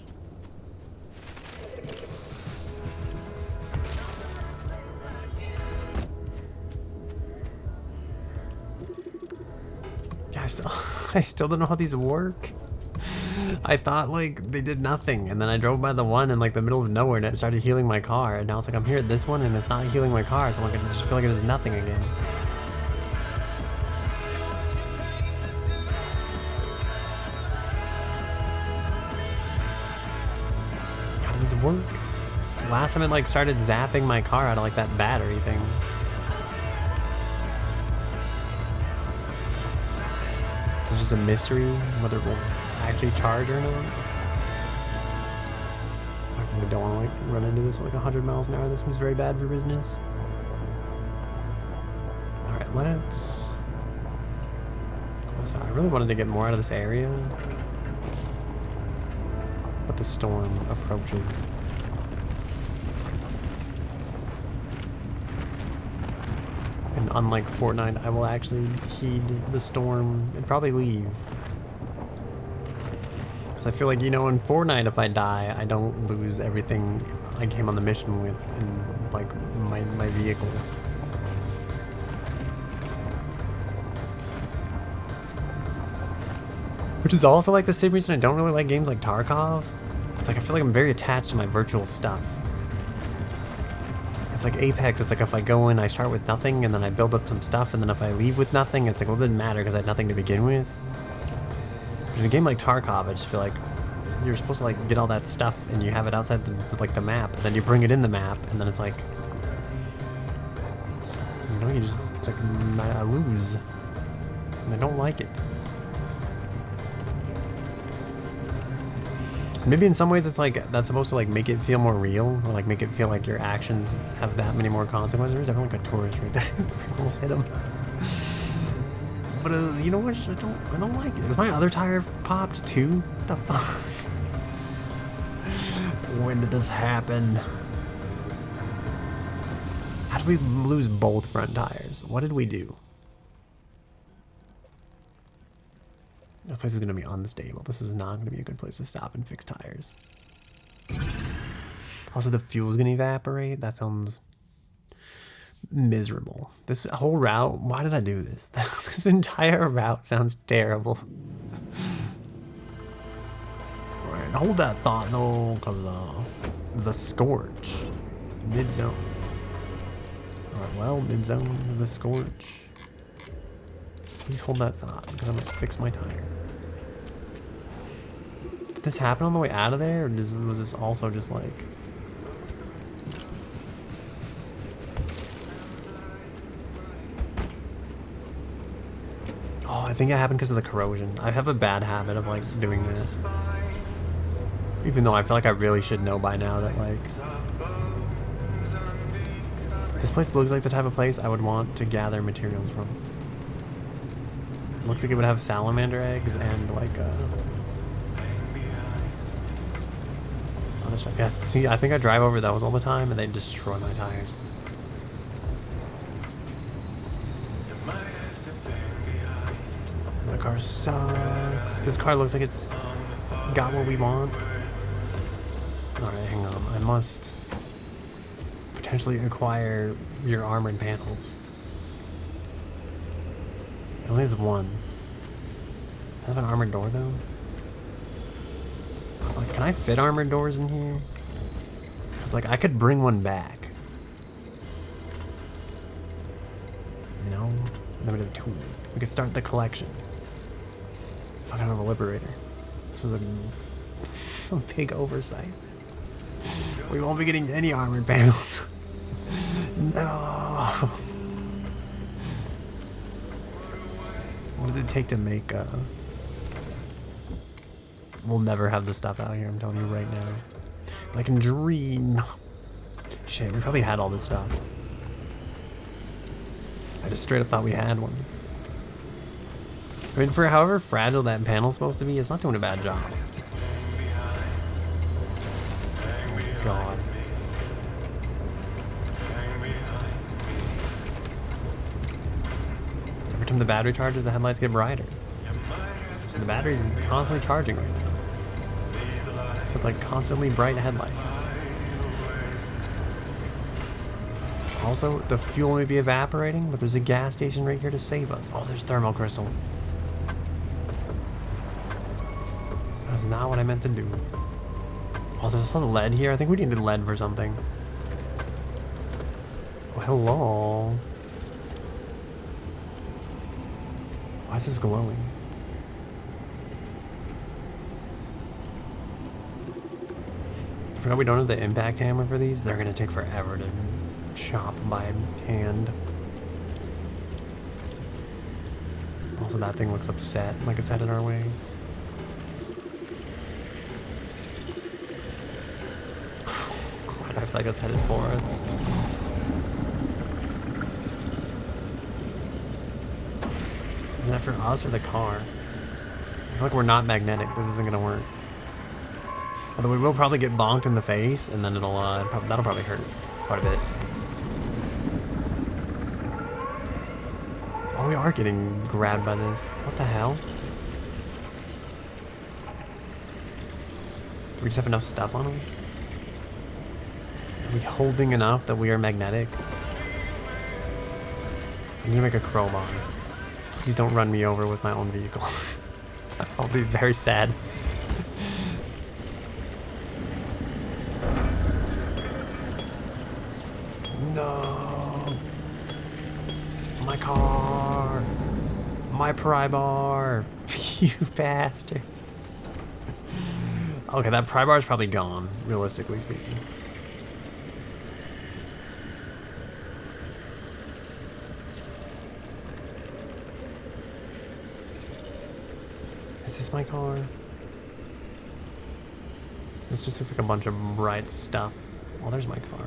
Yeah, I still don't know how these work. I thought like they did nothing, and then I drove by the one in like the middle of nowhere and it started healing my car, and now it's like I'm here at this one and it's not healing my car, so I'm like, I just feel like it is nothing again. How does this work? Last time it like started zapping my car out of like that battery thing. Is it just a mystery whether it will actually charge or not? I really don't want to like run into this at like 100 miles an hour. This was very bad for business. Alright, let's... I really wanted to get more out of this area, but the storm approaches. And unlike Fortnite, I will actually heed the storm and probably leave. So I feel like, you know, in Fortnite, if I die, I don't lose everything I came on the mission with in, like, my vehicle. Which is also, like, the same reason I don't really like games like Tarkov. It's like, I feel like I'm very attached to my virtual stuff. It's like Apex, it's like if I go in, I start with nothing, and then I build up some stuff, and then if I leave with nothing, it's like, well, it doesn't matter because I had nothing to begin with. But in a game like Tarkov, I just feel like you're supposed to like get all that stuff and you have it outside the map, and then you bring it in the map, and then it's like, you know, it's like, I lose. And I don't like it. Maybe in some ways it's like, that's supposed to like make it feel more real, or like make it feel like your actions have that many more consequences. There's definitely like a tourist right there. Almost hit him. But you know what? I don't like it. Is my other tire popped too? What the fuck? When did this happen? How did we lose both front tires? What did we do? This place is going to be unstable. This is not going to be a good place to stop and fix tires. Also, the fuel's going to evaporate. That sounds miserable. This whole route, why did I do this? This entire route sounds terrible. Alright, hold that thought though, because the Scorch. Mid-zone. Alright, well, mid-zone, the Scorch. Please hold that thought, because I must fix my tire. Did this happen on the way out of there, or was this also just like... Oh, I think it happened because of the corrosion. I have a bad habit of like doing that. Even though I feel like I really should know by now that like... This place looks like the type of place I would want to gather materials from. It looks like it would have salamander eggs and like other stuff. Yeah, see, I think I drive over those all the time and they destroy my tires. The car sucks. This car looks like it's got what we want. Alright, hang on. I must potentially acquire your armored panels. It only has one. Does it have an armored door though? Like, can I fit armored doors in here? Because like I could bring one back. You know? And then we'd have a tool. We could start the collection. Fucking have a liberator. This was a big oversight. We won't be getting any armored panels. No. What does it take to make We'll never have the stuff out here, I'm telling you right now. But I can dream. Shit, we probably had all this stuff. I just straight up thought we had one. I mean, for however fragile that panel's supposed to be, it's not doing a bad job. Oh, God. Every time the battery charges, the headlights get brighter. And the battery's constantly charging right now. So it's like constantly bright headlights. Also, the fuel may be evaporating, but there's a gas station right here to save us. Oh, there's thermal crystals. That's not what I meant to do. Oh, there's also lead here. I think we needed lead for something. Oh, hello. Why is this glowing? I forgot we don't have the impact hammer for these. They're gonna take forever to chop by hand. Also, that thing looks upset, like it's headed our way. Why do I feel like it's headed for us? Is that for us or the car? I feel like we're not magnetic. This isn't gonna work. Although we will probably get bonked in the face, and then that'll probably hurt quite a bit. Oh, we are getting grabbed by this. What the hell? Do we just have enough stuff on us? Are we holding enough that we are magnetic? I'm gonna make a crowbar. Please don't run me over with my own vehicle. I'll be very sad. No! My car! My pry bar! You bastards. Okay, that pry bar is probably gone, realistically speaking. Is this my car? This just looks like a bunch of bright stuff. Oh, there's my car.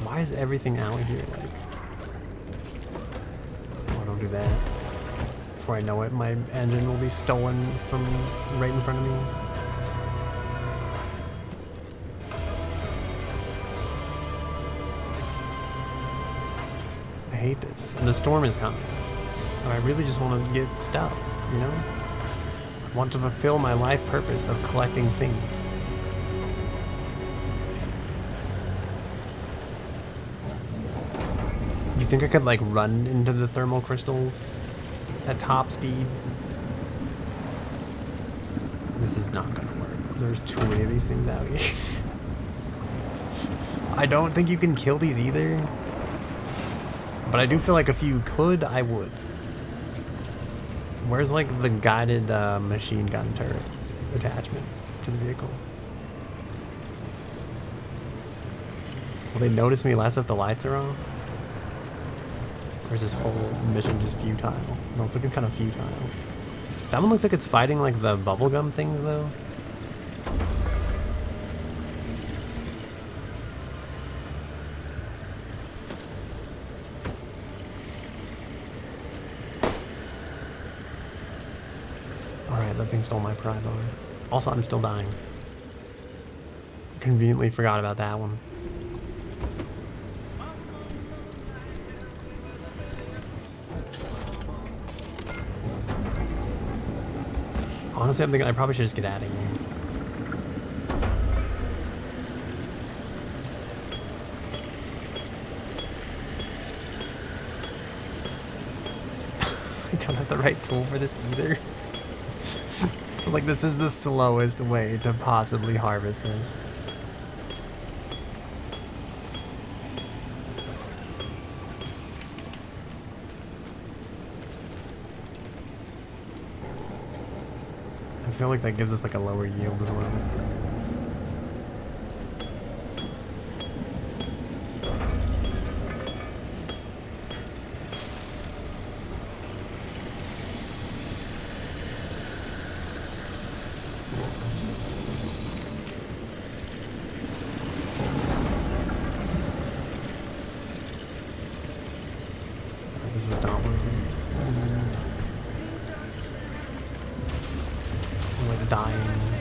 Why is everything out here like... Oh, don't do that. Before I know it, my engine will be stolen from right in front of me. I hate this. And the storm is coming. And I really just want to get stuff, you know? I want to fulfill my life purpose of collecting things. You think I could like run into the thermal crystals at top speed? This is not gonna work. There's too many of these things out here. I don't think you can kill these either. But I do feel like if you could, I would. Where's like the guided machine gun turret attachment to the vehicle? Will they notice me less if the lights are off? Or is this whole mission just futile? No, it's looking kind of futile. That one looks like it's fighting like the bubblegum things though. Alright, that thing stole my pry bar. Also, I'm still dying. Conveniently forgot about that one. Honestly, I'm thinking I probably should just get out of here. I don't have the right tool for this either. So like this is the slowest way to possibly harvest this. I feel like that gives us like a lower yield as well. Alright, this was not worth it. Leave. I'm like dying,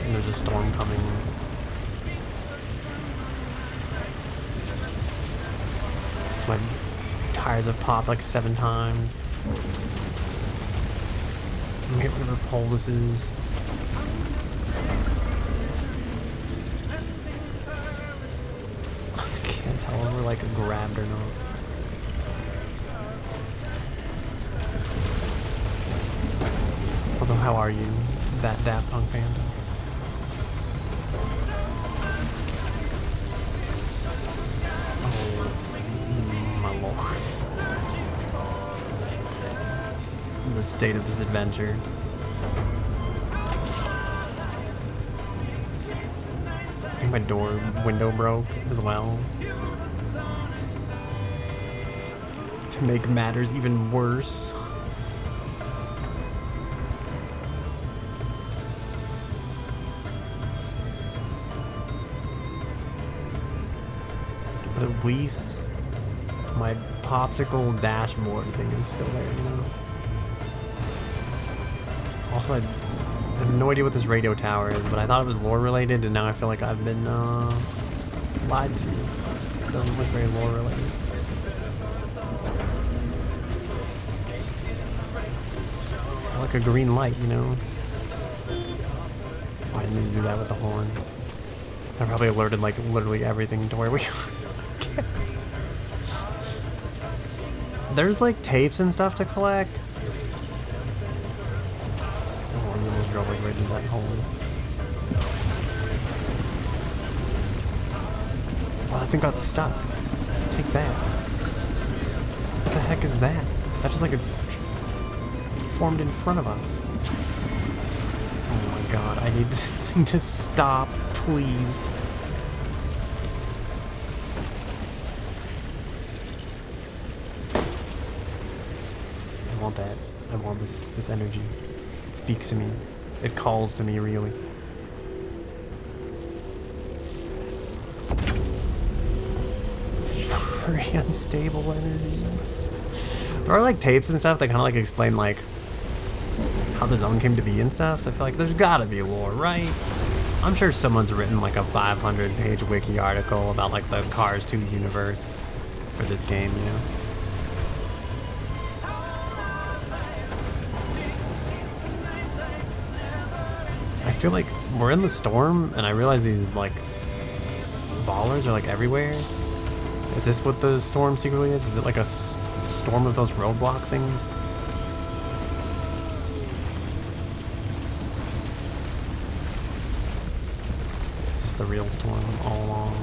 and there's a storm coming. So my tires have popped like 7 times. I'm gonna get whatever pole this is. I can't tell if we're like grabbed or not. Also, how are you, that Daft Punk Panda? Oh, my lord. The state of this adventure. I think my window broke as well. To make matters even worse. But at least my popsicle dashboard thing is still there, you know? Also, I have no idea what this radio tower is, but I thought it was lore related, and now I feel like I've been lied to. It doesn't look very lore related. It's got like a green light, you know? I need to do that with the horn. I probably alerted like literally everything to where we are. There's like tapes and stuff to collect. The horn almost drove like right into that hole. Well, that thing got stuck. Take that. What the heck is that? That just like it formed in front of us. Oh my god, I need this thing to stop, please. I want that. I want this energy. It speaks to me. It calls to me, really. Very unstable energy. There are like tapes and stuff that kind of like explain like how the zone came to be and stuff, so I feel like there's gotta be lore, right? I'm sure someone's written like a 500-page wiki article about like the Cars 2 universe for this game, you know? I feel like we're in the storm, and I realize these like ballers are like everywhere. Is this what the storm secretly is? Is it like a storm of those roadblock things? Is this the real storm all along?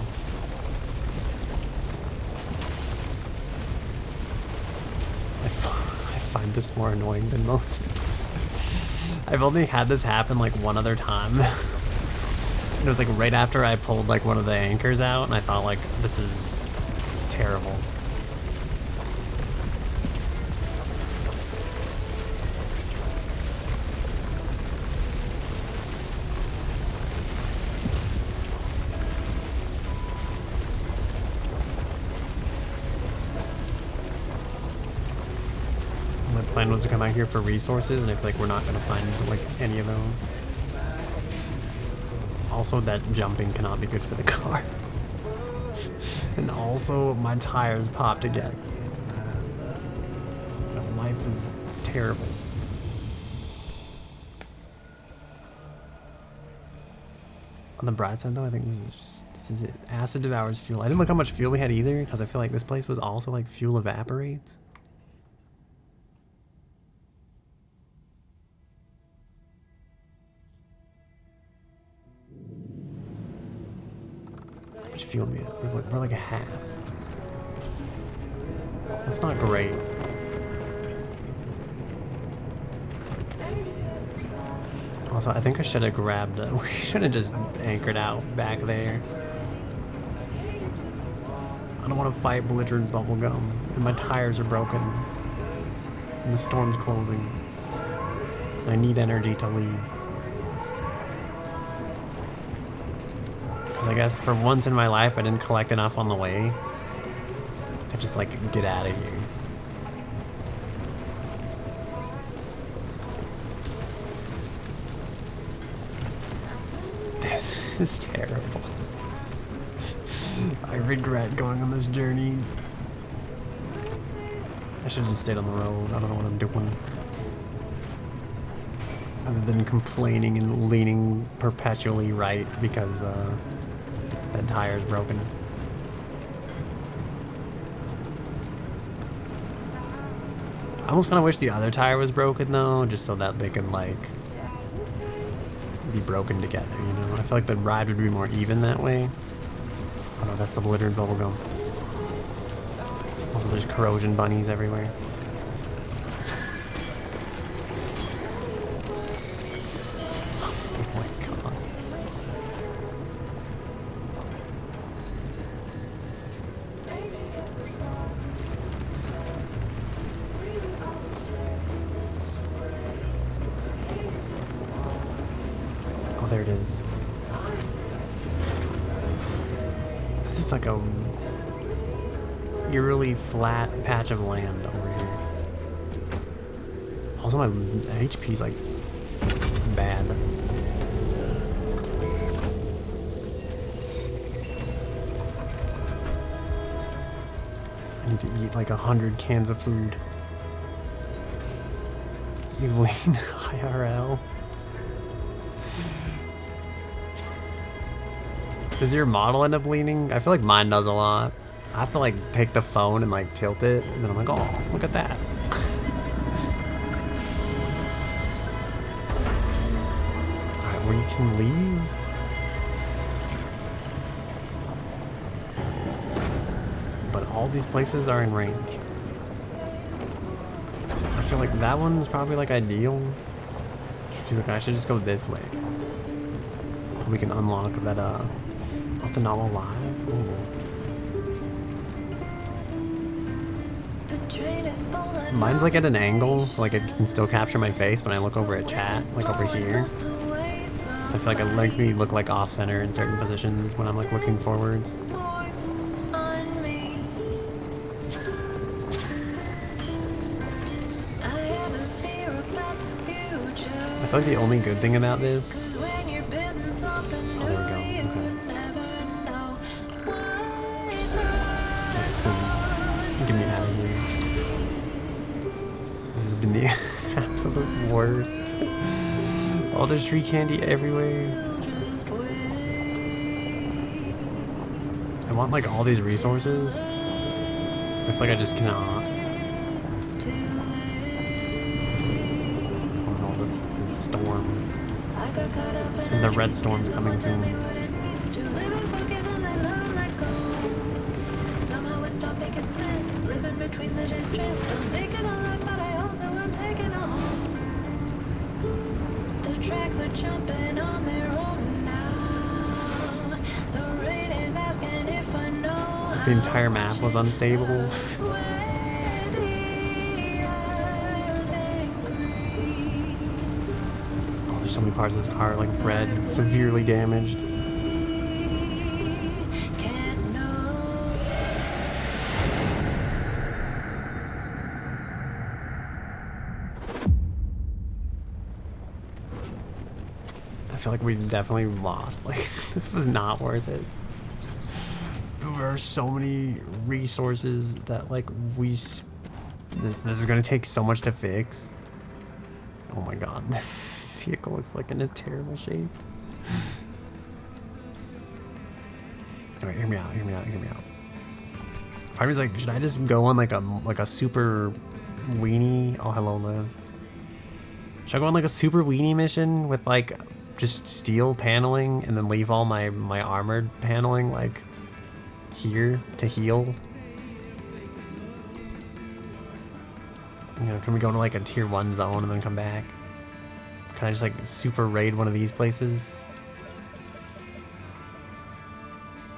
I find this more annoying than most. I've only had this happen like one other time. It was like right after I pulled like one of the anchors out, and I thought like, this is terrible. My plan was to come out here for resources, and I feel like we're not gonna find like any of those. Also, that jumping cannot be good for the car. And also, my tires popped again. Life is terrible. On the bright side, though, I think this is it. Acid devours fuel. I didn't look how much fuel we had either, because I feel like this place was also like fuel evaporates. How much fuel do we have? We're like a half. That's not great. Also, I think I should have grabbed it. We should have just anchored out back there. I don't want to fight belligerent bubblegum. And my tires are broken. And the storm's closing. I need energy to leave. Because I guess for once in my life, I didn't collect enough on the way to just like get out of here. This is terrible. I regret going on this journey. I should have just stayed on the road. I don't know what I'm doing. Other than complaining and leaning perpetually right because that tire's broken. I almost kind of wish the other tire was broken though, just so that they can like be broken together, you know? I feel like the ride would be more even that way. Oh no, that's the belligerent bubblegum. Also, there's corrosion bunnies everywhere. Oh my god. Oh, there it is. This is like a eerily flat patch of land over here. Also, my HP's like bad. I need to eat like 100 cans of food. Evelyn, IRL. Does your model end up leaning? I feel like mine does a lot. I have to like take the phone and like tilt it, and then I'm like, oh, look at that. Alright, we can leave. But all these places are in range. I feel like that one's probably like ideal. She's like, I should just go this way. So we can unlock that off the novel live. Ooh. Mine's like at an angle, so like it can still capture my face when I look over at chat, like over here. So I feel like it makes me look like off center in certain positions when I'm like looking forwards. I feel like the only good thing about this. Oh, there we go. Okay. Oh, please, get me out of here. This has been the absolute worst. Oh, there's tree candy everywhere. I want like all these resources. I feel like I just cannot. The storm. And the red storm's coming soon. The tracks are jumping on their own now. The rain is asking if I know. The entire map was unstable. So many parts of this car are like red, severely damaged. I feel like we definitely lost. Like, this was not worth it. There are so many resources that like this is gonna take so much to fix. Oh my god, this vehicle looks like in a terrible shape. Alright, hear me out, hear me out, hear me out. Part of me's like, should I just go on like a super weenie? Oh, hello, Liz. Should I go on like a super weenie mission with like just steel paneling and then leave all my armored paneling like here to heal? You know, can we go to like a tier 1 zone and then come back? Can I just like super raid one of these places?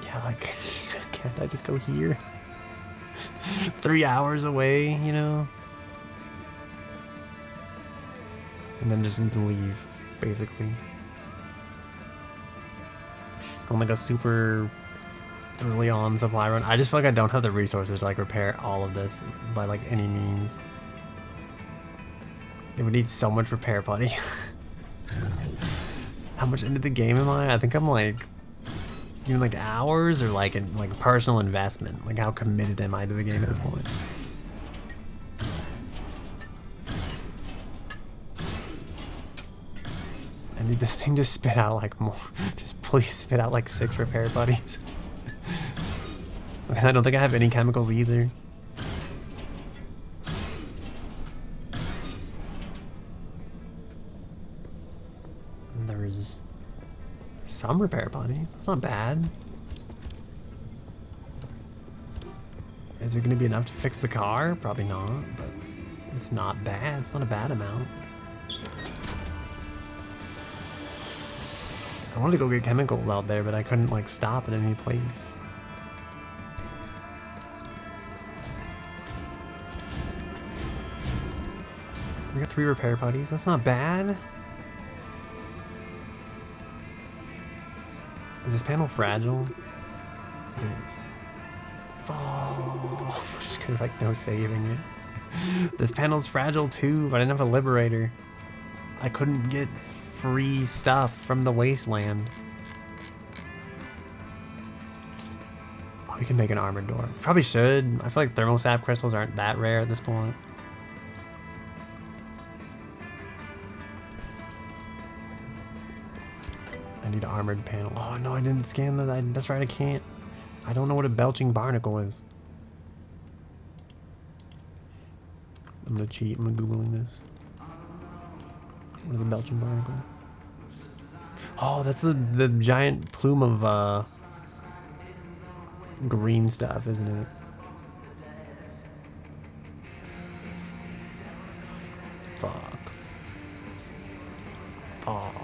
Yeah, like, can't I just go here? 3 hours away, you know? And then just leave, basically. Go on like a super early on supply run. I just feel like I don't have the resources to like repair all of this by like any means. It would need so much repair putty. How much into the game am I? I think I'm like, you know, like hours or like in like personal investment. Like how committed am I to the game at this point? I need this thing to spit out like more. Just please spit out like 6 repair putties. Because I don't think I have any chemicals either. There's some repair putty. That's not bad. Is it going to be enough to fix the car? Probably not, but it's not bad. It's not a bad amount. I wanted to go get chemicals out there, but I couldn't like stop at any place. We got 3 repair putties. That's not bad. Is this panel fragile? It is. Oh, I'm just gonna like no saving it. This panel's fragile too, but I didn't have a liberator. I couldn't get free stuff from the wasteland. Oh, we can make an armored door. Probably should. I feel like thermosap crystals aren't that rare at this point. I I need an armored panel. Oh no, I didn't scan that. That's right, I can't. I don't know what a belching barnacle is. I'm gonna cheat. I'm googling this. What is a belching barnacle? Oh, that's the giant plume of green stuff, isn't it? Fuck. Fuck.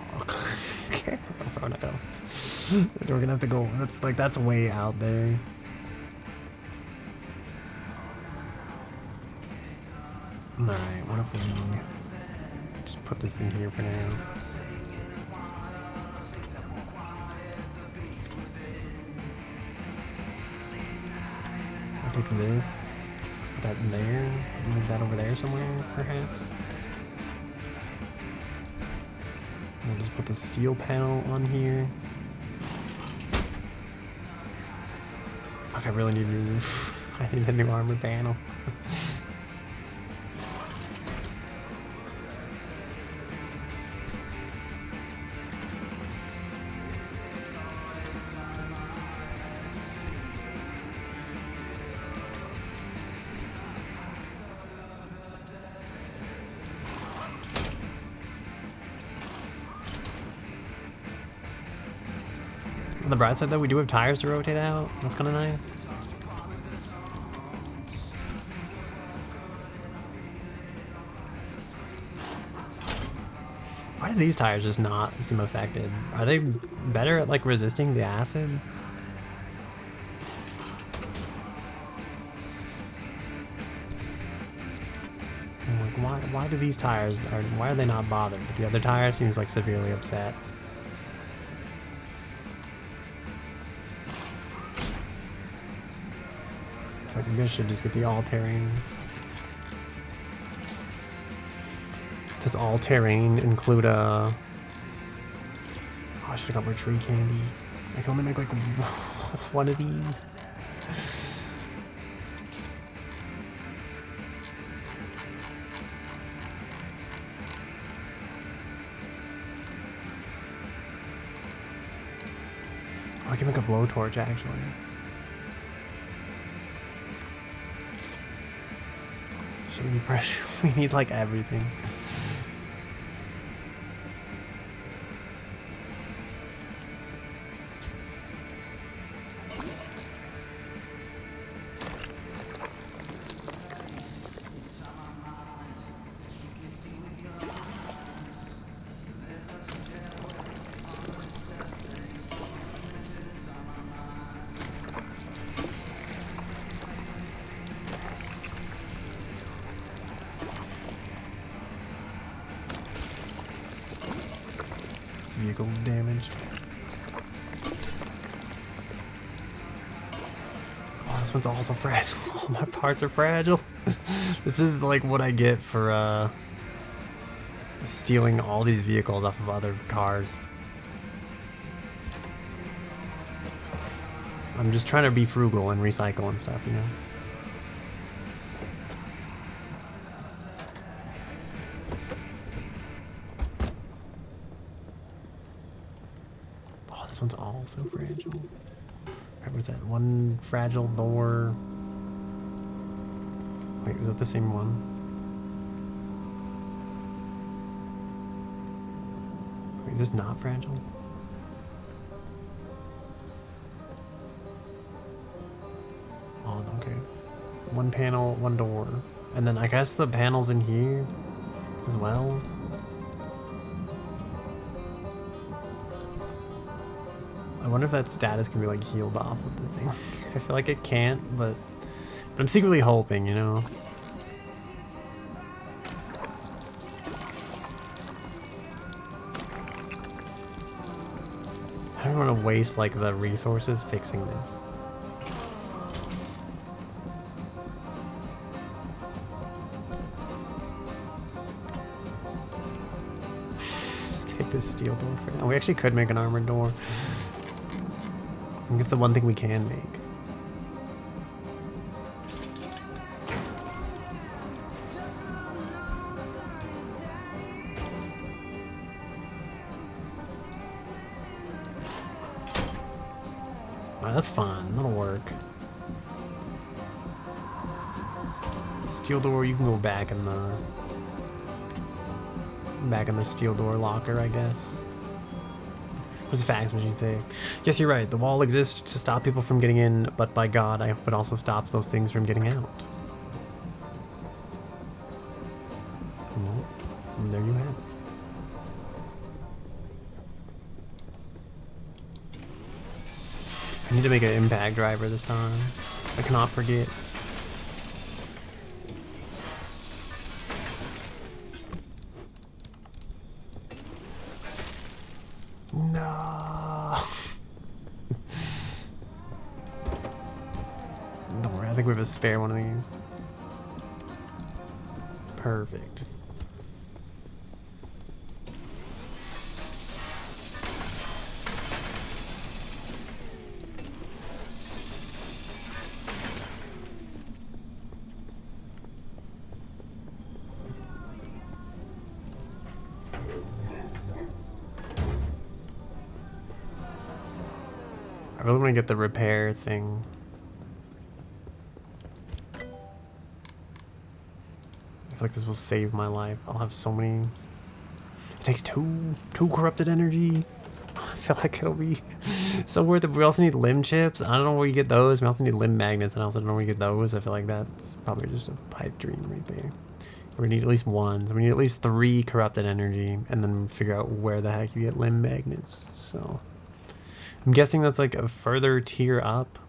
Okay, we're not gonna. We're gonna have to go. That's way out there. Alright, what if we just put this in here for now? I'll take this, put that in there, move that over there somewhere, perhaps. I'll just put the steel panel on here. Fuck, I really need a new, I need a new armor panel. On the bright side though, we do have tires to rotate out. That's kind of nice. Why do these tires just not seem affected? Are they better at like resisting the acid? I'm like, why do these tires, why are they not bothered? But the other tire seems like severely upset. I think I should just get the all-terrain. Does all-terrain include a... Oh, I should have got more tree candy. I can only make like one of these. Oh, I can make a blowtorch actually. Shooting pressure. We need like everything. Vehicle's damaged. Oh, this one's also fragile. All my parts are fragile. This is like what I get for stealing all these vehicles off of other cars. I'm just trying to be frugal and recycle and stuff, you know? This one's all so fragile. What was that? One fragile door. Wait, is that the same one? Wait, is this not fragile? Oh, okay. One panel, one door. And then I guess the panels in here as well. I wonder if that status can be like healed off with the thing. I feel like it can't, but I'm secretly hoping, you know. I don't want to waste like the resources fixing this. Just take this steel door for now. We actually could make an armored door. I think it's the one thing we can make. Alright, that's fine. That'll work. Steel door, you can go back in the steel door locker, I guess. What's the fax machine say? Yes, you're right. The wall exists to stop people from getting in, but by God, I hope it also stops those things from getting out. Well, and there you have it. I need to make an impact driver this time. I cannot forget. No. Don't worry, I think we have a spare one of these. Perfect. I really want to get the repair thing. I feel like this will save my life. I'll have so many. It takes two corrupted energy. I feel like it'll be so worth it. We also need limb chips. I don't know where you get those. We also need limb magnets, and I also don't know where you get those. I feel like that's probably just a pipe dream right there. We need at least one. So we need at least 3 corrupted energy, and then figure out where the heck you get limb magnets. So I'm guessing that's like a further tier up.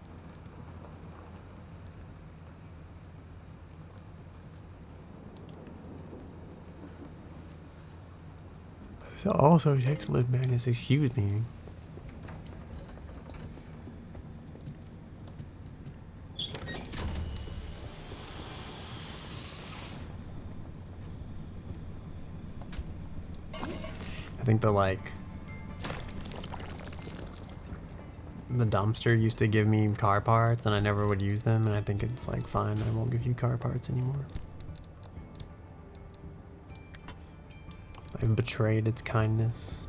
So also takes limb magnets, excuse me. I think the dumpster used to give me car parts and I never would use them, and I think it's like fine, I won't give you car parts anymore. I've betrayed its kindness.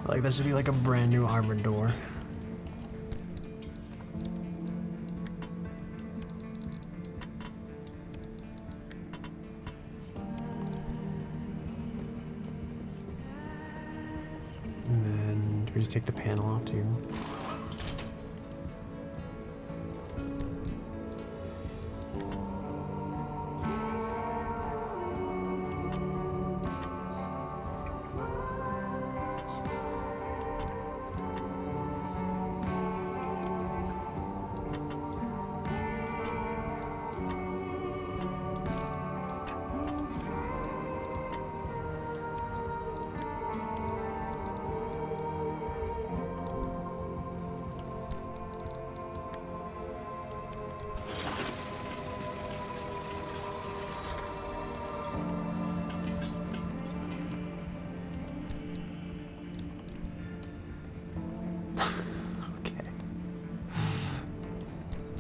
Like that should be like a brand new armored door. And then do we just take the panel off too?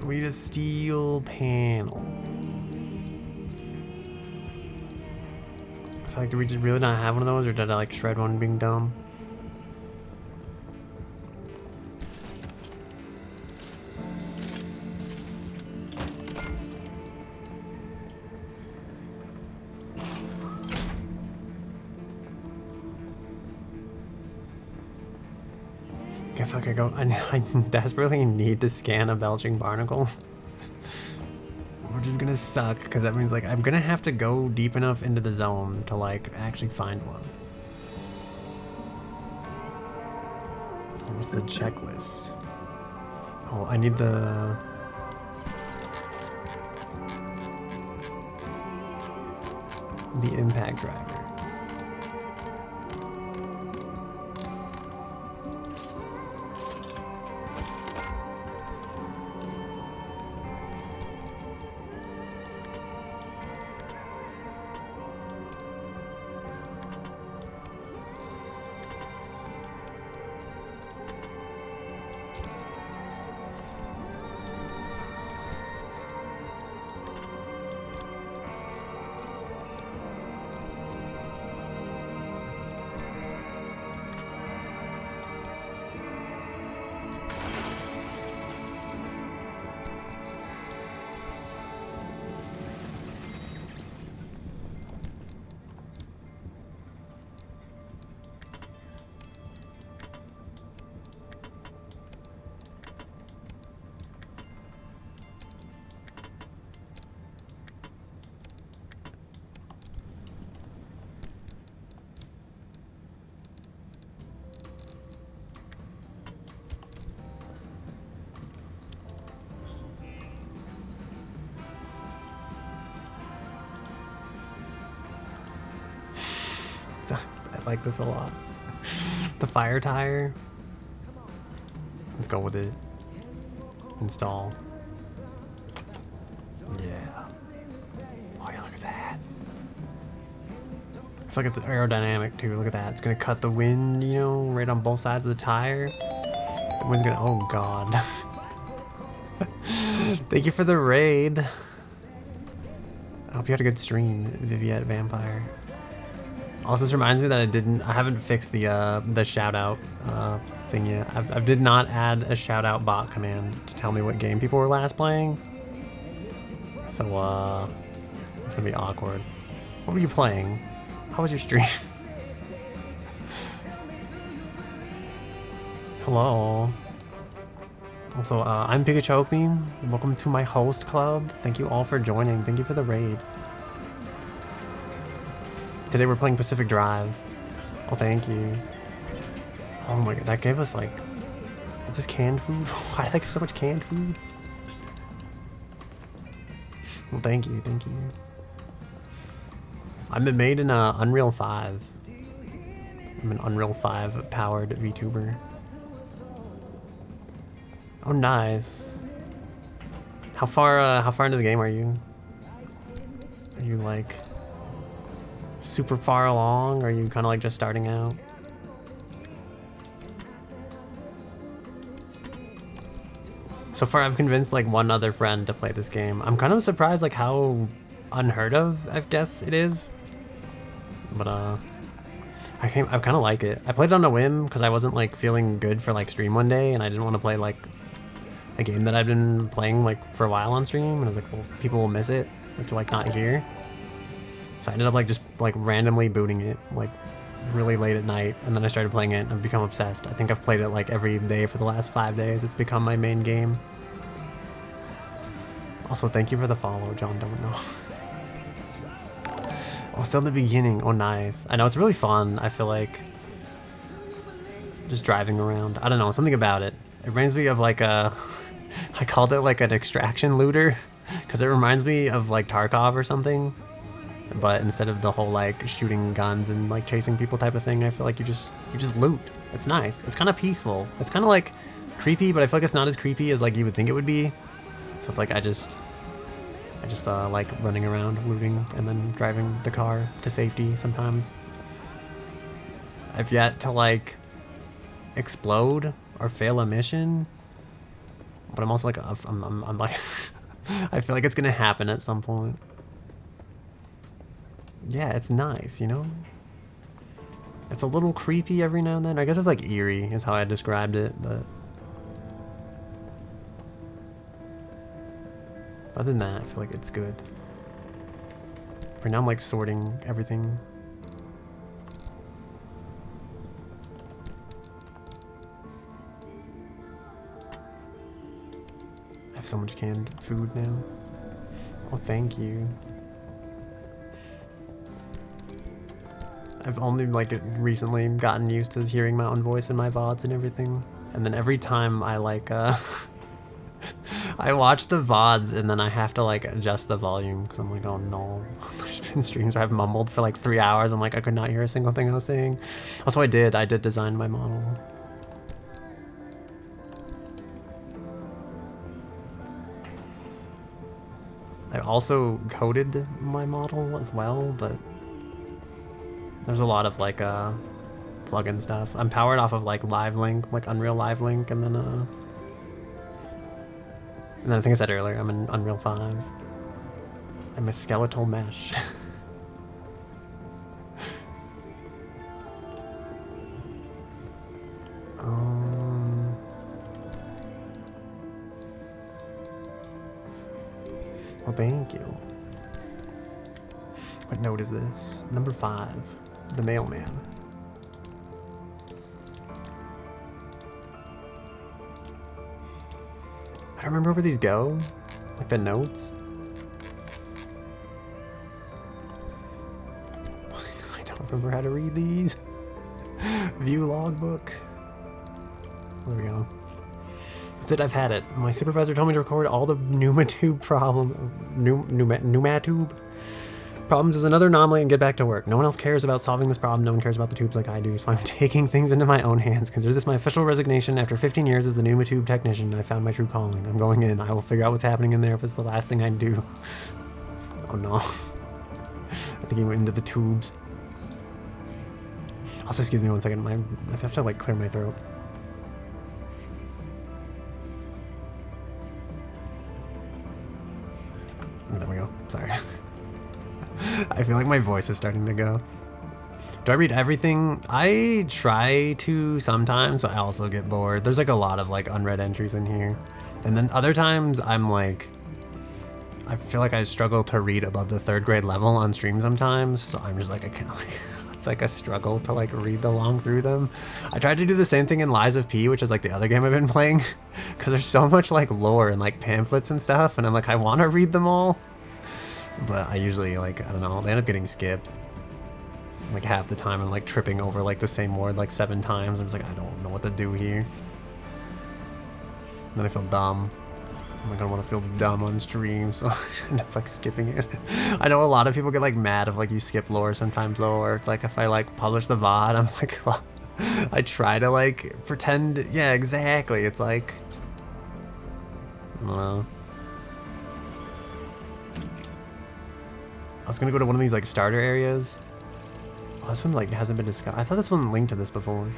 We need a steel panel. I feel like, do we just really not have one of those, or did I like shred one being dumb? I feel like I desperately need to scan a belching barnacle. Which is gonna suck, because that means like I'm gonna have to go deep enough into the zone to like actually find one. What's the checklist? Oh, I need the... impact driver. I like this a lot. The fire tire. Let's go with it. Install. Yeah. Oh yeah, look at that. I feel like it's aerodynamic too. Look at that. It's gonna cut the wind, you know, right on both sides of the tire. The wind's gonna. Oh god. Thank you for the raid. I hope you had a good stream, Viviette Vampire. Also, this reminds me that I haven't fixed the shout out thing yet. I did not add a shout out bot command to tell me what game people were last playing. So it's gonna be awkward. What were you playing? How was your stream? Hello. Also, I'm Pikachu Okmi. Welcome to my host club. Thank you all for joining. Thank you for the raid. Today we're playing Pacific Drive. Oh, thank you. Oh my god, that gave us like... Is this canned food? Why do I get so much canned food? Well, thank you, thank you. I'm made in Unreal 5. I'm an Unreal 5 powered VTuber. Oh, nice. How far into the game are you? Are you like super far along? Or are you kind of like just starting out? So far, I've convinced like one other friend to play this game. I'm kind of surprised like how unheard of, I guess it is. But I kind of like it. I played it on a whim because I wasn't like feeling good for like stream one day, and I didn't want to play like a game that I've been playing like for a while on stream, and I was like, well, people will miss it if they're like not here. So I ended up like just like randomly booting it like really late at night, and then I started playing it and I've become obsessed. I think I've played it like every day for the last 5 days. It's become my main game. Also, thank you for the follow, John. Don't know. Oh, still in the beginning. Oh, nice. I know it's really fun. I feel like just driving around. I don't know, something about it. It reminds me of like a, I called it like an extraction looter, because it reminds me of like Tarkov or something. But instead of the whole like shooting guns and like chasing people type of thing, I feel like you just loot. It's nice. It's kind of peaceful. It's kind of like creepy, but I feel like it's not as creepy as like you would think it would be. So it's like I just like running around looting and then driving the car to safety sometimes. I've yet to like explode or fail a mission, but I'm also like I'm like I feel like it's gonna happen at some point. Yeah, it's nice, you know? It's a little creepy every now and then. I guess it's like eerie is how I described it, but other than that, I feel like it's good. For now, I'm like sorting everything. I have so much canned food now. Oh, thank you. I've only like recently gotten used to hearing my own voice in my VODs and everything. And then every time I like I watch the VODs and then I have to like adjust the volume because I'm like, oh no. There's been streams where I've mumbled for like 3 hours. I'm like, I could not hear a single thing I was saying. Also, I did design my model. I also coded my model as well, but there's a lot of like plugin stuff. I'm powered off of like LiveLink, like Unreal LiveLink, and then I think I said earlier I'm in Unreal 5. I'm a skeletal mesh. Well, thank you. What note is this? Number 5. The mailman. I don't remember where these go. Like the notes. I don't remember how to read these. View logbook. There we go. That's it, I've had it. My supervisor told me to record all the pneumatube problems is another anomaly and get back to work. No one else cares about solving this problem. No one cares about the tubes like I do, so I'm taking things into my own hands. Consider this my official resignation. After 15 years as the new tube technician, I found my true calling. I'm going in. I will figure out what's happening in there if it's the last thing I do. Oh no. I think he went into the tubes. Also, excuse me one second. I have to like clear my throat. There we go. Sorry. I feel like my voice is starting to go. Do I read everything? I try to sometimes, but I also get bored. There's like a lot of like unread entries in here. And then other times I'm like, I feel like I struggle to read above the 3rd grade level on stream sometimes. So I'm just like, I can't like, it's like a struggle to like read along through them. I tried to do the same thing in Lies of P, which is like the other game I've been playing. Cause there's so much like lore and like pamphlets and stuff. And I'm like, I want to read them all. But I usually like, I don't know, they end up getting skipped. Like half the time I'm like tripping over like the same word like 7 times. I'm just like, I don't know what to do here. Then I feel dumb. I'm like, I don't want to feel dumb on stream, so I end up like skipping it. I know a lot of people get like mad if like you skip lore sometimes though, or it's like if I like publish the VOD, I'm like, well, I try to like pretend, yeah, exactly. It's like, I don't know. I was gonna go to one of these like starter areas. Oh, this one like hasn't been discussed. I thought this one linked to this before.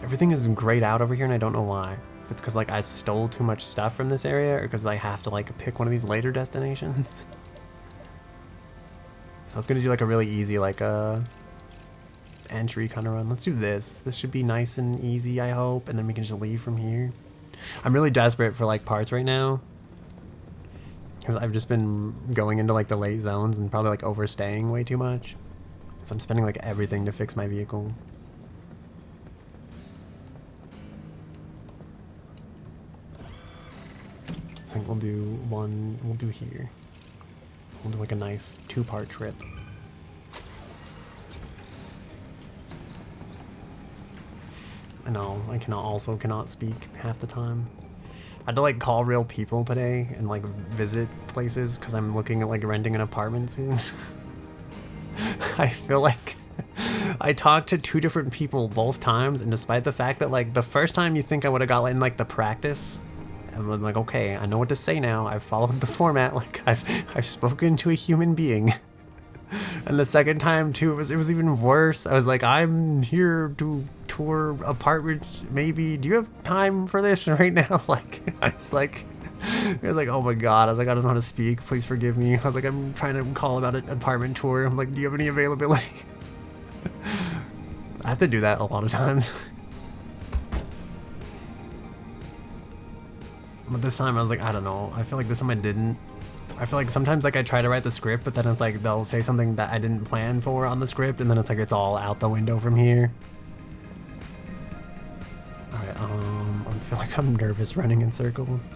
Everything is grayed out over here and I don't know why. If it's because like I stole too much stuff from this area or because I have to like pick one of these later destinations. So I was gonna do like a really easy like entry kind of run. Let's do this. This should be nice and easy, I hope, and then we can just leave from here. I'm really desperate for like parts right now. Because I've just been going into like the late zones and probably like overstaying way too much. So I'm spending like everything to fix my vehicle. I think we'll do here. We'll do like a nice 2-part trip. I know, I cannot speak half the time. I had to like call real people today and like visit places because I'm looking at like renting an apartment soon. I feel like I talked to 2 different people both times, and despite the fact that like the first time you think I would have got in like the practice, I'm like, okay, I know what to say now. I've followed the format. Like I've spoken to a human being. And the second time too, it was even worse. I was like, I'm here to tour apartments. Maybe, do you have time for this right now? Like, I was like, oh my God. I was like, I don't know how to speak. Please forgive me. I was like, I'm trying to call about an apartment tour. I'm like, do you have any availability? I have to do that a lot of times. But this time I was like, I don't know. I feel like this time I didn't. I feel like sometimes like I try to write the script, but then it's like they'll say something that I didn't plan for on the script, and then it's like it's all out the window from here. Alright, I feel like I'm nervous running in circles.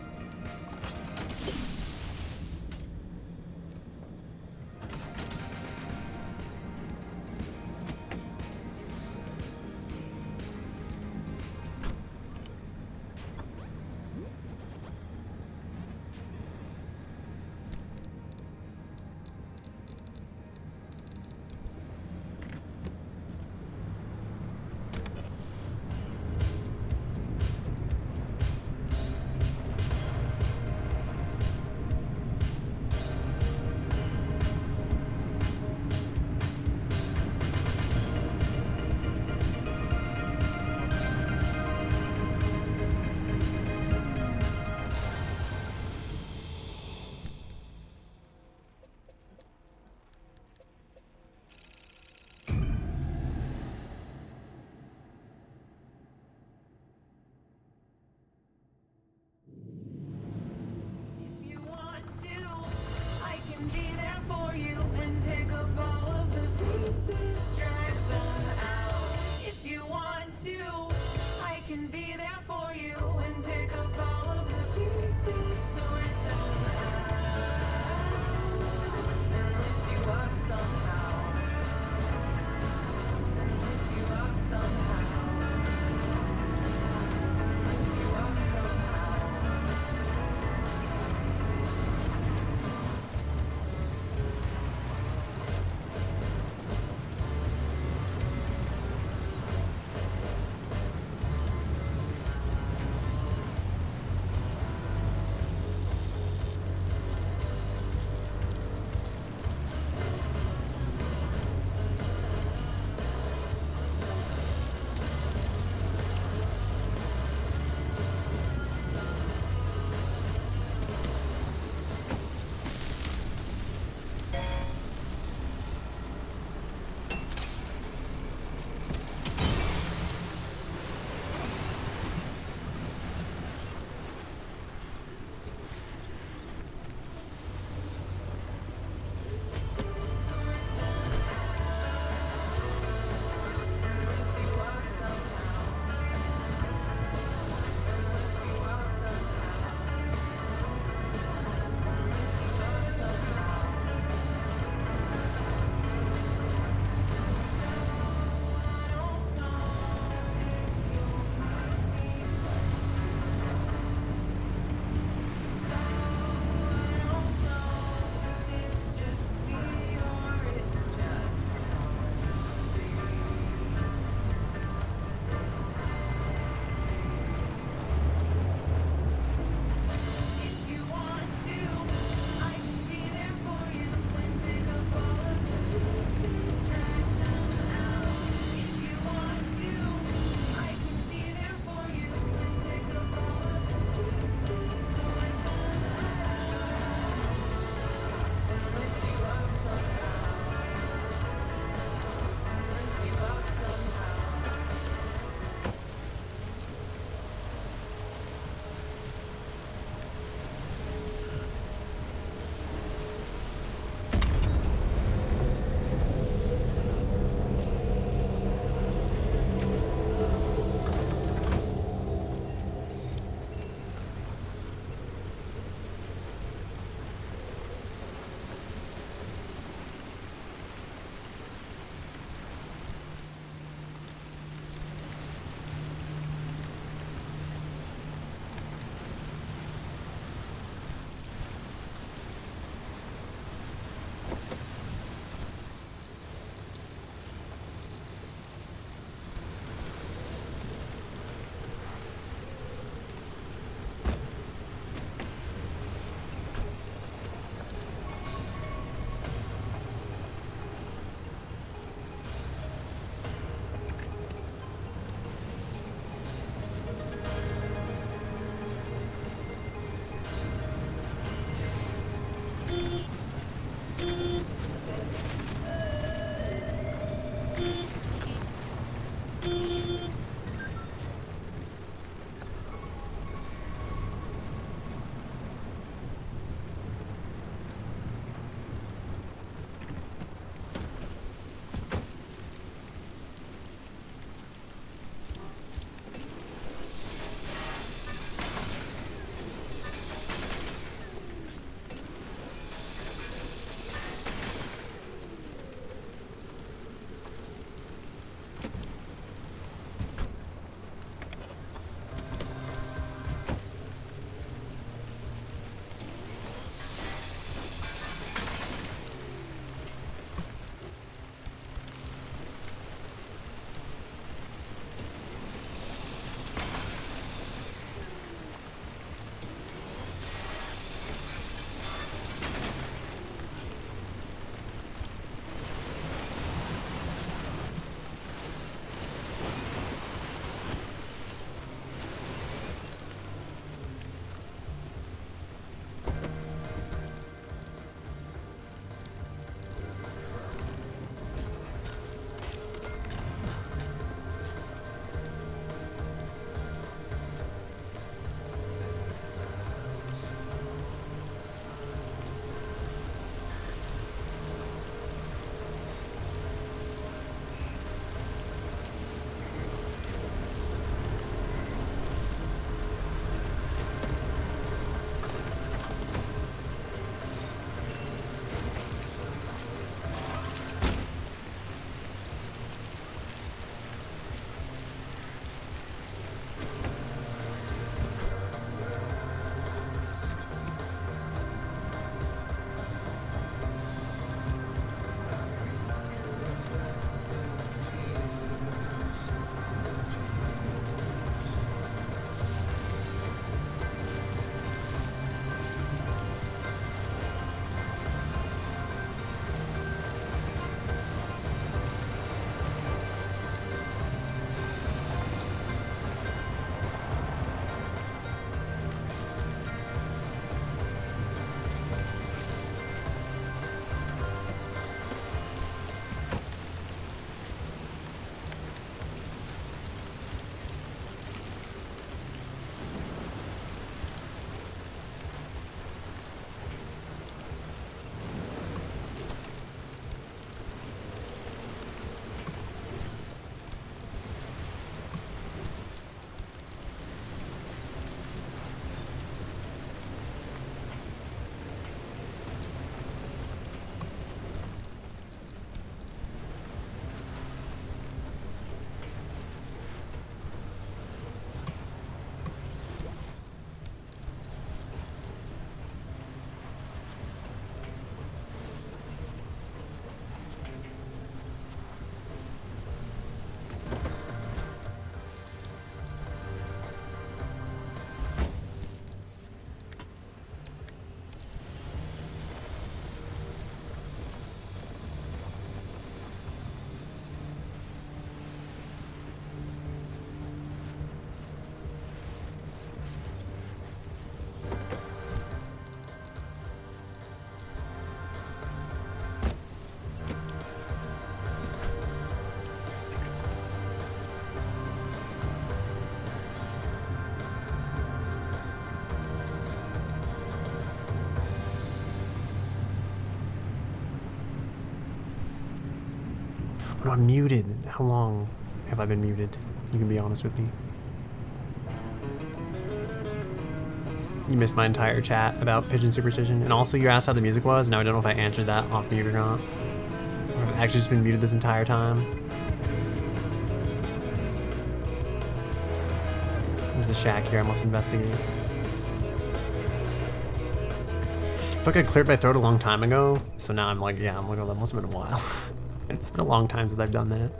Oh no, I'm muted. How long have I been muted? You can be honest with me. You missed my entire chat about pigeon superstition. And also you asked how the music was. Now I don't know if I answered that off mute or not. Or if I've actually just been muted this entire time. There's a shack here I must investigate. I feel like I cleared my throat a long time ago. So now I'm like, yeah, I'm like, oh, that must have been a while. It's been a long time since I've done that.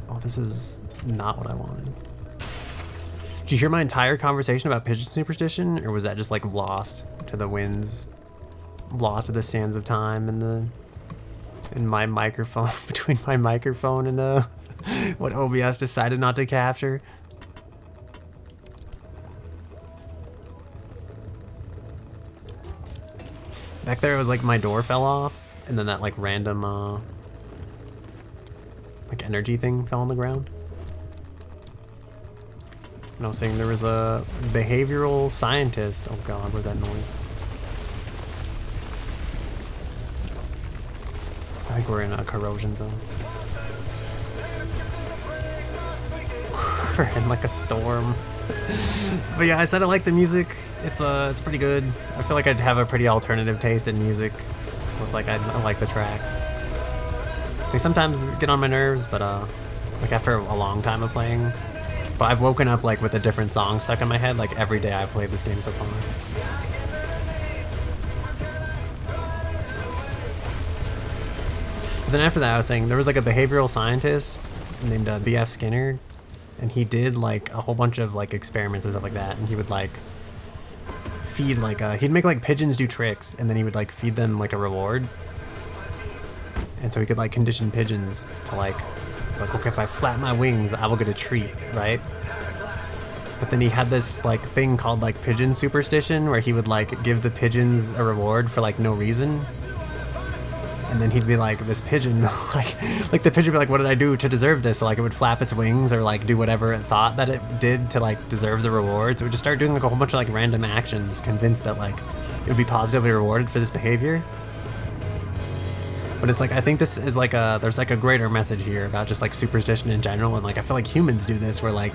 Oh, this is not what I wanted. Did you hear my entire conversation about pigeon superstition, or was that just like lost to the winds, lost to the sands of time in my microphone, between my microphone and what OBS decided not to capture? Back there it was like my door fell off, and then that like random like energy thing fell on the ground. And I was saying there was a behavioral scientist. Oh god, what was that noise? I think we're in a corrosion zone. We're in like a storm. But yeah, I said I like the music. It's pretty good. I feel like I'd have a pretty alternative taste in music. So it's like I like the tracks. They sometimes get on my nerves, but like after a long time of playing. But I've woken up like with a different song stuck in my head like every day I've played this game so far. But then after that I was saying there was like a behavioral scientist named B.F. Skinner, and he did like a whole bunch of like experiments and stuff like that, and he would like feed like he'd make like pigeons do tricks, and then he would like feed them like a reward. And so he could like condition pigeons to like okay, if I flap my wings, I will get a treat, right? But then he had this like thing called like pigeon superstition, where he would like give the pigeons a reward for like no reason. And then he'd be like, this pigeon, like the pigeon would be like, what did I do to deserve this? So like it would flap its wings or like do whatever it thought that it did to like deserve the reward. So it would just start doing like a whole bunch of like random actions, convinced that like it would be positively rewarded for this behavior. But it's like, I think this is like there's like a greater message here about just like superstition in general. And like, I feel like humans do this where like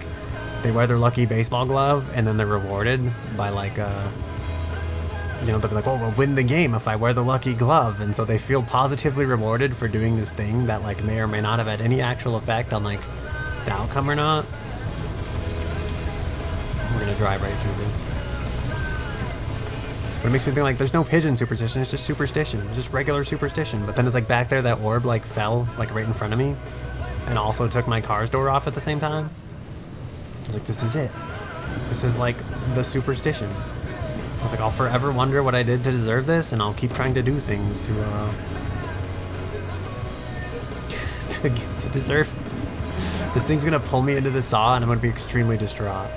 they wear their lucky baseball glove and then they're rewarded by like, you know, they'll be like, oh, we'll win the game if I wear the lucky glove. And so they feel positively rewarded for doing this thing that like may or may not have had any actual effect on like the outcome or not. We're gonna drive right through this. But it makes me think like there's no pigeon superstition, it's just superstition. It's just regular superstition. But then it's like back there that orb like fell like right in front of me and also took my car's door off at the same time. I was like, this is it. This is like the superstition. I was like, I'll forever wonder what I did to deserve this, and I'll keep trying to do things to deserve it. This thing's gonna pull me into the saw, and I'm gonna be extremely distraught.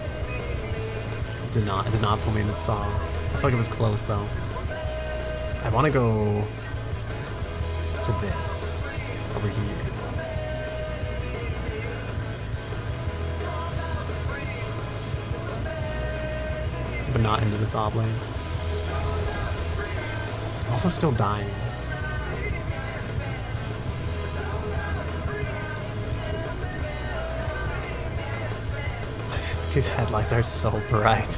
It did not pull me into the saw. I feel like it was close though. I want to go to this over here. But not into the saw blades. I'm also still dying. I feel like these headlights are so bright.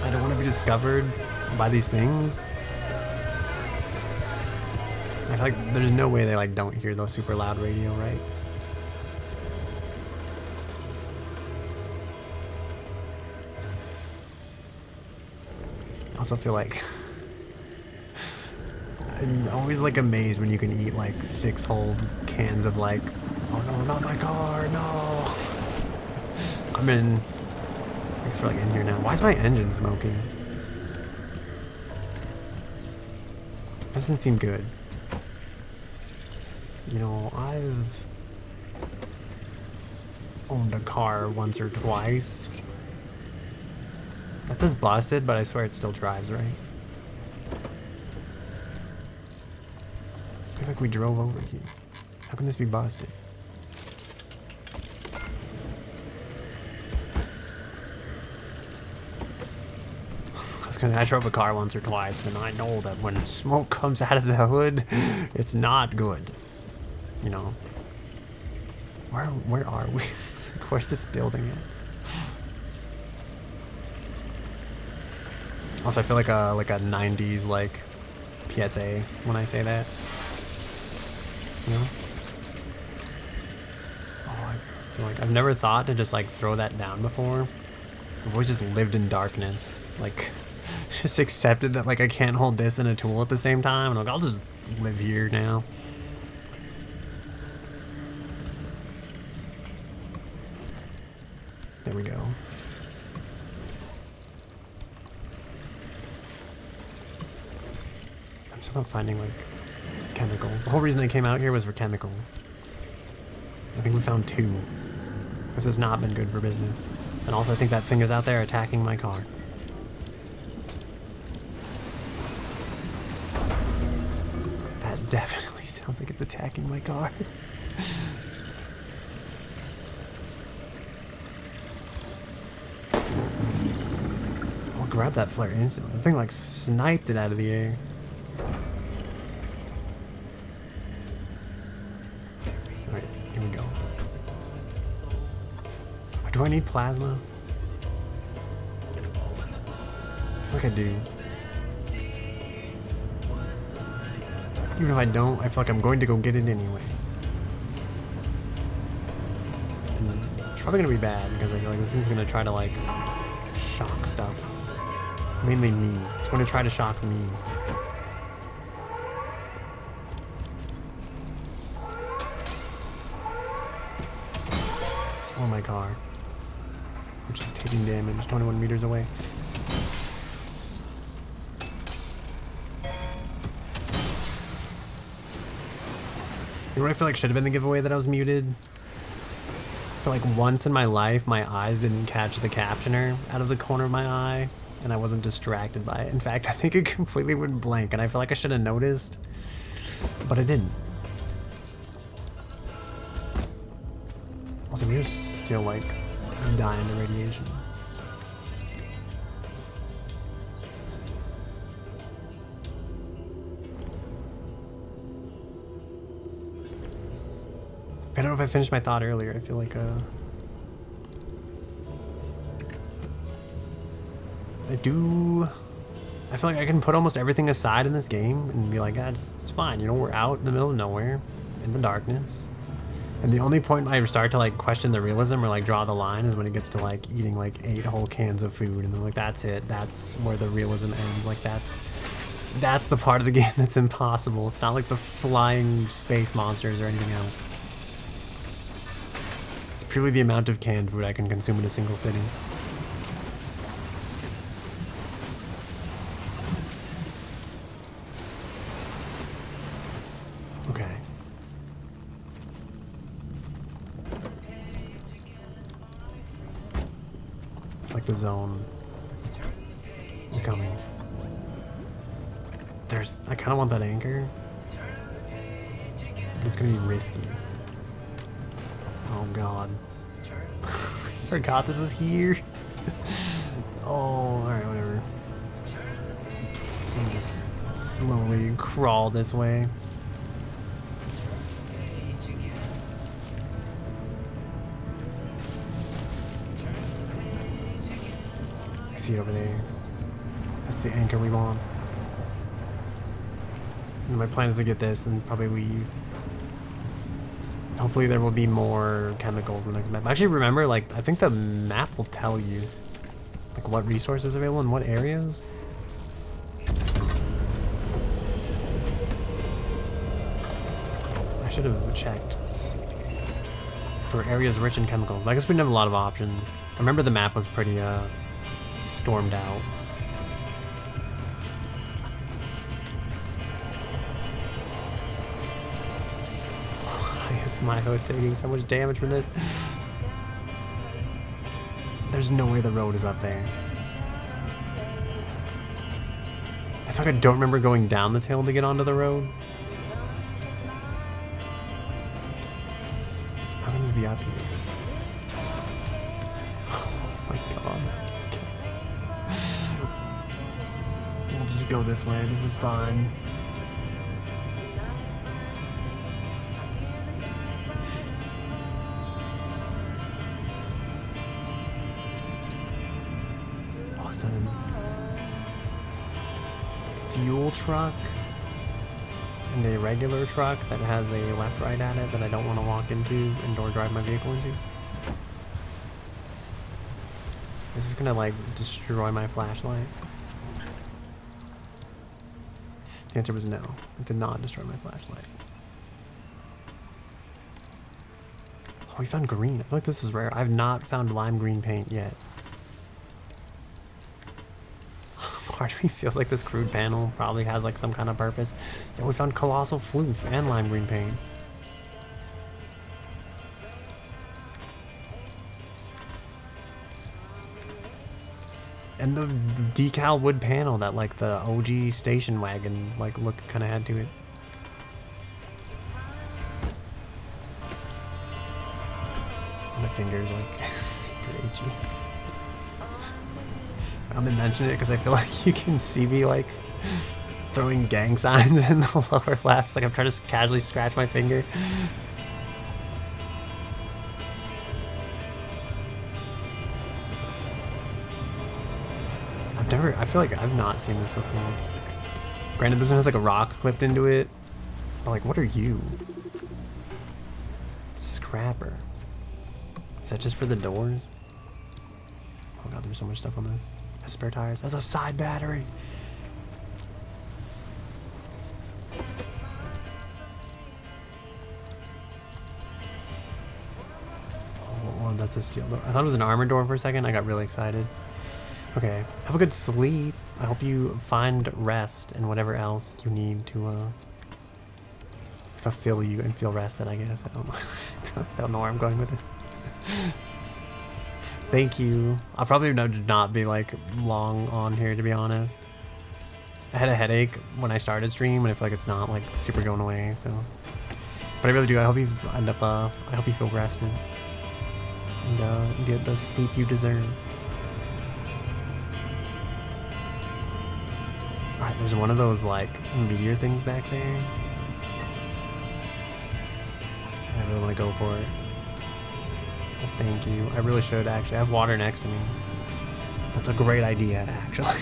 I don't want to be discovered by these things. I feel like there's no way they like don't hear those super loud radio, right? I also feel like I'm always like amazed when you can eat like 6 whole cans of like, oh no, not my car, no. I'm in, I guess we're like in here now. Why is my engine smoking? Doesn't seem good. You know, I've owned a car once or twice. That says busted, but I swear it still drives, right? I feel like we drove over here. How can this be busted? Let's I drove a car once or twice, and I know that when smoke comes out of the hood, it's not good. You know. Where are we? Where's this building at? Also, I feel like a 90s like PSA when I say that. You know? Oh, I feel like I've never thought to just like throw that down before. I've always just lived in darkness. Like, just accepted that like I can't hold this and a tool at the same time. And I'm like, I'll just live here now. There we go. I'm still not finding like chemicals. The whole reason I came out here was for chemicals. I think we found 2. This has not been good for business. And also I think that thing is out there attacking my car. That definitely sounds like it's attacking my car. I'll grab that flare instantly. The thing like sniped it out of the air. Alright, here we go. Do I need plasma? I feel like I do. Even if I don't, I feel like I'm going to go get it anyway. And it's probably gonna be bad because I feel like this thing's gonna try to like shock stuff. Mainly me. It's going to try to shock me. Oh, my car. Which is taking damage 21 meters away. You know what I feel like should have been the giveaway that I was muted? I feel like once in my life, my eyes didn't catch the captioner out of the corner of my eye, and I wasn't distracted by it. In fact, I think it completely went blank, and I feel like I should have noticed, but I didn't. Also, we're still, like, dying to radiation. I don't know if I finished my thought earlier. I feel like, I feel like I can put almost everything aside in this game and be like, ah, it's fine. You know, we're out in the middle of nowhere, in the darkness. And the only point I start to, like, question the realism or, like, draw the line is when it gets to, like, eating, like, 8 whole cans of food. And then, like, that's it. That's where the realism ends. Like, that's the part of the game that's impossible. It's not like the flying space monsters or anything else. It's purely the amount of canned food I can consume in a single sitting. Okay. It's like the zone is coming. I kind of want that anchor. But it's gonna be risky. Oh god. I forgot this was here. Oh, alright, whatever. I'll just slowly crawl this way. I see it over there. That's the anchor we want. And my plan is to get this and probably leave. Hopefully there will be more chemicals in the next map. Actually, remember, like, I think the map will tell you, like, what resources are available in what areas. I should have checked for areas rich in chemicals, but I guess we didn't have a lot of options. I remember the map was pretty, stormed out. Why is my hood taking so much damage from this? There's no way the road is up there. I feel like I don't remember going down this hill to get onto the road. How can this be up here? Oh my god. We'll just go this way. This is fun. Awesome. Fuel truck and a regular truck that has a left-right at it that I don't want to walk into and or drive my vehicle into. This is gonna like destroy my flashlight. The answer was no. It did not destroy my flashlight. Oh, we found green. I feel like this is rare. I've not found lime green paint yet. Part of me feels like this crude panel probably has like some kind of purpose. Yeah, we found colossal floof and lime green paint. And the decal wood panel that like the OG station wagon like look kind of had to it. My fingers like super itchy. I only mention it because I feel like you can see me like throwing gang signs in the lower left. Like I'm trying to casually scratch my finger. I feel like I've not seen this before. Granted, this one has like a rock clipped into it. But like, what are you? Scrapper. Is that just for the doors? Oh god, there's so much stuff on this. Has spare tires. Has a side battery. Oh, that's a steel door. I thought it was an armor door for a second. I got really excited. Okay, have a good sleep. I hope you find rest and whatever else you need to fulfill you and feel rested, I guess. I don't know. I don't know where I'm going with this. Thank you. I'll probably not be like long on here, to be honest. I had a headache when I started stream and I feel like it's not like super going away, so. But I really do. I hope you end up, I hope you feel rested and get the sleep you deserve. Alright, there's one of those like meteor things back there. I really want to go for it. Well, thank you. I really should actually. I have water next to me. That's a great idea, actually.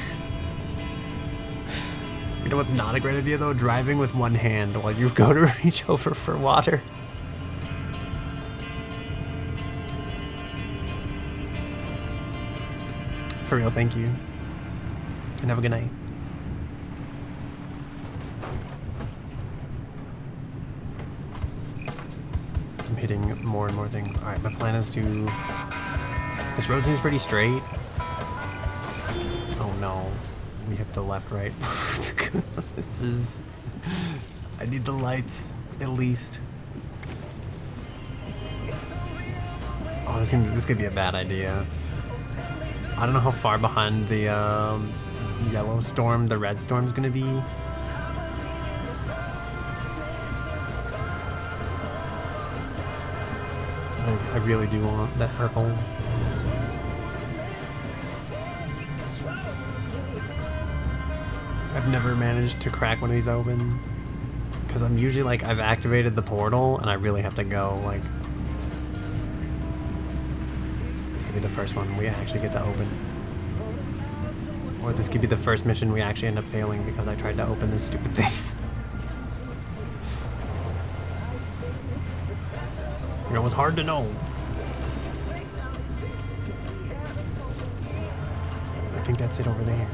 You know what's not a great idea though? Driving with one hand while you go to reach over for water. For real, thank you. And have a good night. I'm hitting more and more things. Alright, my plan is to... This road seems pretty straight. Oh no. We hit the left, right. This is... I need the lights, at least. Oh, this could be a bad idea. I don't know how far behind the yellow storm the red storm's gonna be. I really do want that purple. I've never managed to crack one of these open because I'm usually like I've activated the portal and I really have to go like. This could be the first one we actually get to open. Or this could be the first mission we actually end up failing because I tried to open this stupid thing. You know, it's hard to know. I think that's it over there.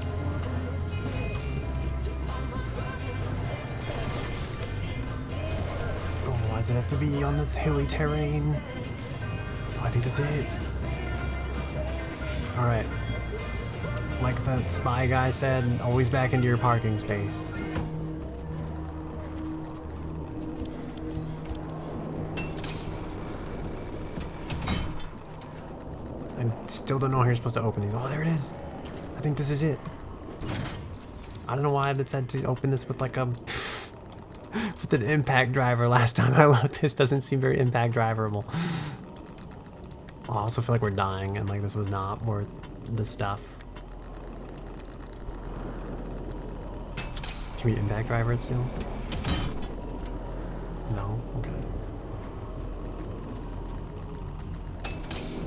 Oh, why does it have to be on this hilly terrain? Oh, I think that's it. Alright. Like that spy guy said, always back into your parking space. I still don't know how you're supposed to open these. Oh, there it is. I think this is it. I don't know why that said to open this with like a... with an impact driver last time I looked. This doesn't seem very impact driverable. I also feel like we're dying and like this was not worth the stuff. Can we impact driver it still? No? Okay.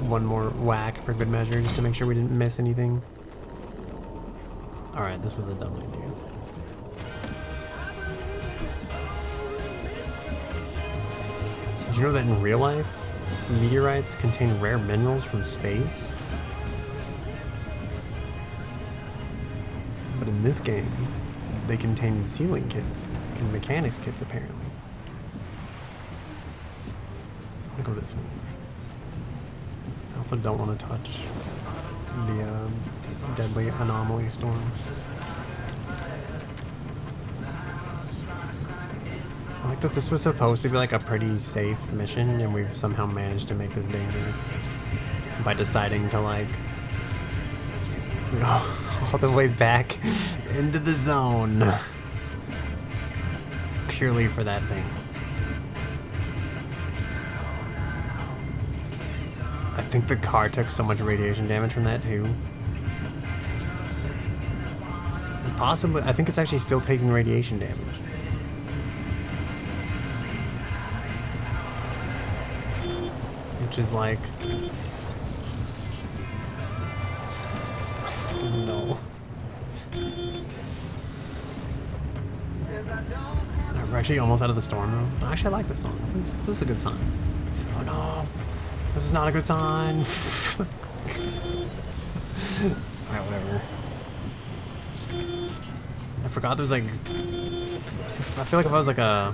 One more whack for good measure, just to make sure we didn't miss anything. Alright, this was a dumb idea. Did you know that in real life, meteorites contain rare minerals from space? But in this game, they contain sealing kits and mechanics kits, apparently. I'm gonna go this way. I also don't want to touch the deadly anomaly storm. I like that this was supposed to be like a pretty safe mission, and we've somehow managed to make this dangerous by deciding to like go all the way back into the zone purely for that thing. I think the car took so much radiation damage from that too. And possibly, I think it's actually still taking radiation damage. Which is like... no. We're actually almost out of the storm though. Actually, I like this song. This is a good sign. Oh no. This is not a good sign. Alright, whatever. I forgot there was like... I feel like if I was like a...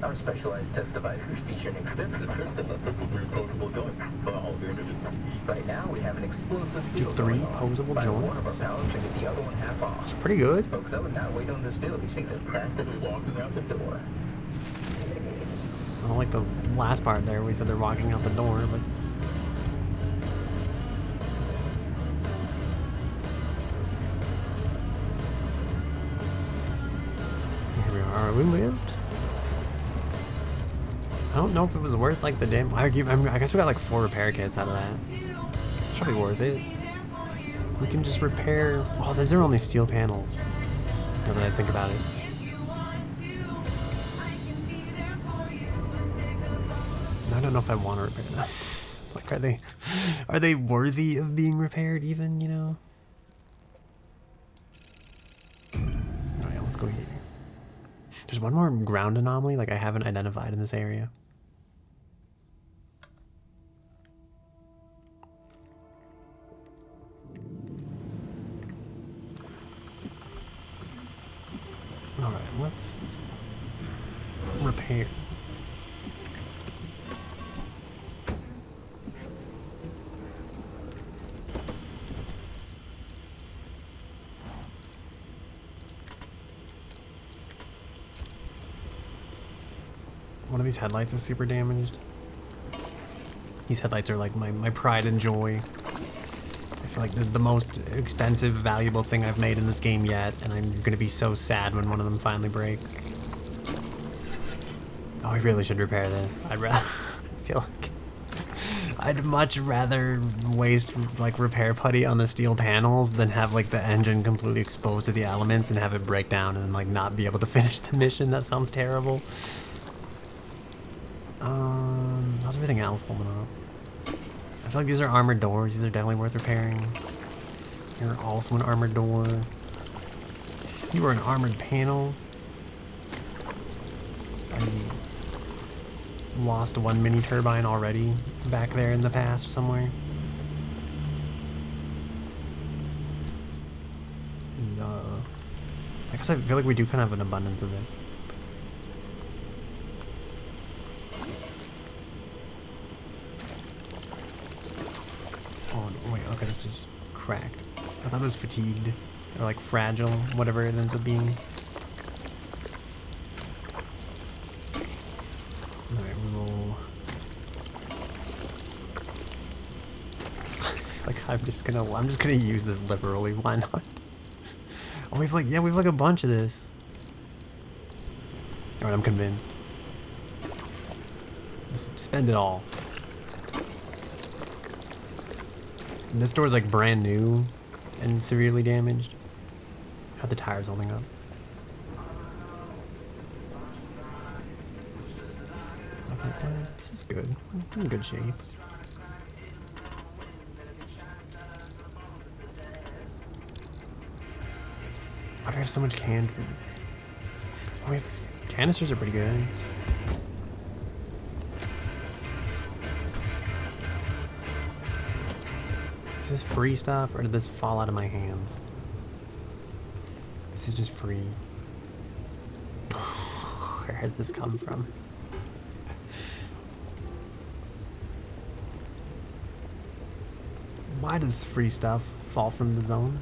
Our specialized test device feature an extensive system of reposable joints for all the images. Right now, we have an explosive deal 53 going on. posable Buy joints. one of our pounds and get the other one half off. It's pretty good. Folks, I would not wait on this deal. You see, they're practically walking out the door. I don't like the last part there where we said they're walking out the door, but... here we are. We lived. I don't know if it was worth like the damn... I guess we got like 4 repair kits out of that. It's probably worth it. We can just repair... oh, these are only steel panels. Now that I think about it. I don't know if I want to repair them. Like, are they worthy of being repaired even, you know? Alright, let's go here. There's one more ground anomaly like I haven't identified in this area. Alright, let's repair. One of these headlights is super damaged. These headlights are like my pride and joy. I feel like they're the most expensive, valuable thing I've made in this game yet, and I'm gonna be so sad when one of them finally breaks. Oh, I really should repair this. I'd rather... I feel like... I'd much rather waste like repair putty on the steel panels than have like the engine completely exposed to the elements and have it break down and like not be able to finish the mission. That sounds terrible. How's everything else holding up? I feel like these are armored doors. These are definitely worth repairing. You're also an armored door. You are an armored panel. I lost one mini turbine already back there in the past somewhere. And, I guess I feel like we do kind of have an abundance of this. Oh, wait, okay, this is cracked. I thought it was fatigued, or like fragile, whatever it ends up being. Alright, we will... like, I'm just gonna use this liberally, why not? Oh, we've like a bunch of this. Alright, I'm convinced. Just spend it all. And this door is like brand new, and severely damaged. How the tires holding up? Okay, well, this is good. I'm in good shape. Why do we have so much canned food? Oh, we have canisters are pretty good. Is this free stuff, or did this fall out of my hands? This is just free. Where has this come from? Why does free stuff fall from the zone?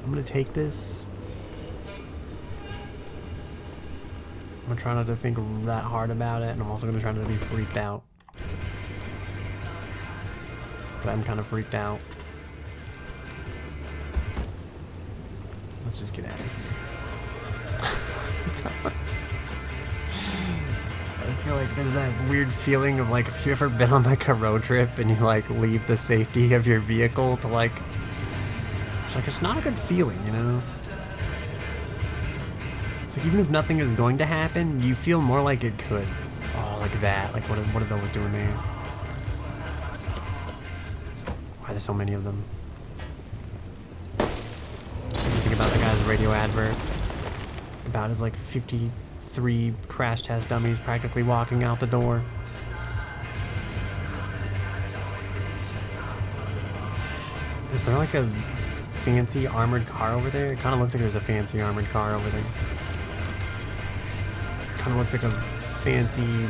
I'm gonna take this. I'm gonna try not to think that hard about it, and I'm also gonna try not to be freaked out. But I'm kind of freaked out. Let's just get out of here. I feel like there's that weird feeling of like, if you've ever been on like a road trip and you like leave the safety of your vehicle to like, it's like, it's not a good feeling, you know? It's like, even if nothing is going to happen, you feel more like it could. Oh, like that. Like what are those doing there? Why are there so many of them? So you think about the guy's radio advert about his like 53 crash test dummies practically walking out the door. Is there like a fancy armored car over there? It kind of looks like there's a fancy armored car over there. Kind of looks like a fancy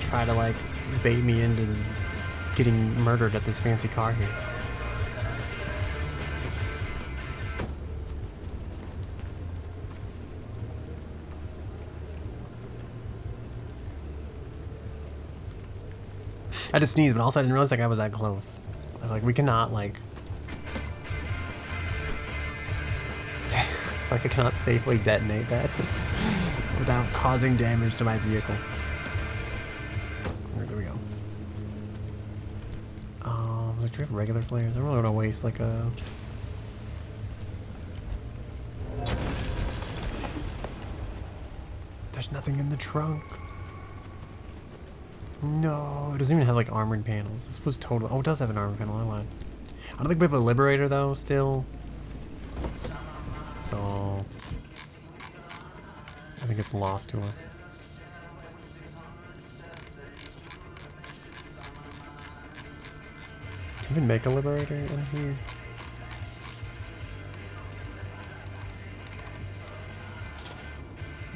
try to like bait me into getting murdered at this fancy car here. I just sneezed, but also I didn't realize like I was that close. I was like, we cannot like. I feel like I cannot safely detonate that without causing damage to my vehicle. There we go. Like, do we have regular flares? I don't really want to waste like a. There's nothing in the trunk. No, it doesn't even have like armored panels. This was total. Oh, it does have an armored panel. I lied. I don't think we have a liberator though. Still. So I think it's lost to us. Can you even make a liberator in here?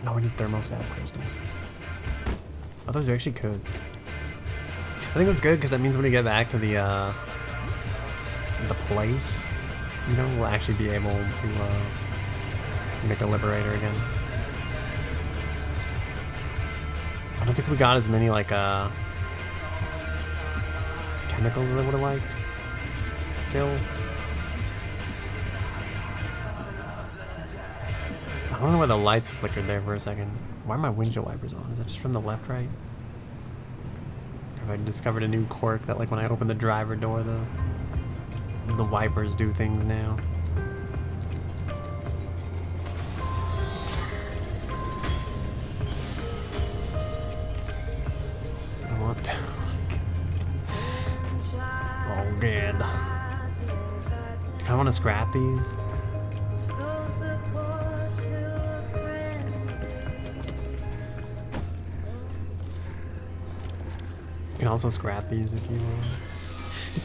No, we need thermostat crystals. I thought we actually could. I think that's good because that means when we get back to the place, you know, we'll actually be able to make a liberator again. I don't think we got as many like chemicals as I would have liked. Still, I don't know why the lights flickered there for a second. Why are my windshield wipers on? Is that just from the left, right? Or have I discovered a new quirk that like when I open the driver door, the wipers do things now? I want to. Oh, good. I kind of want to scrap these. You can also scrap these if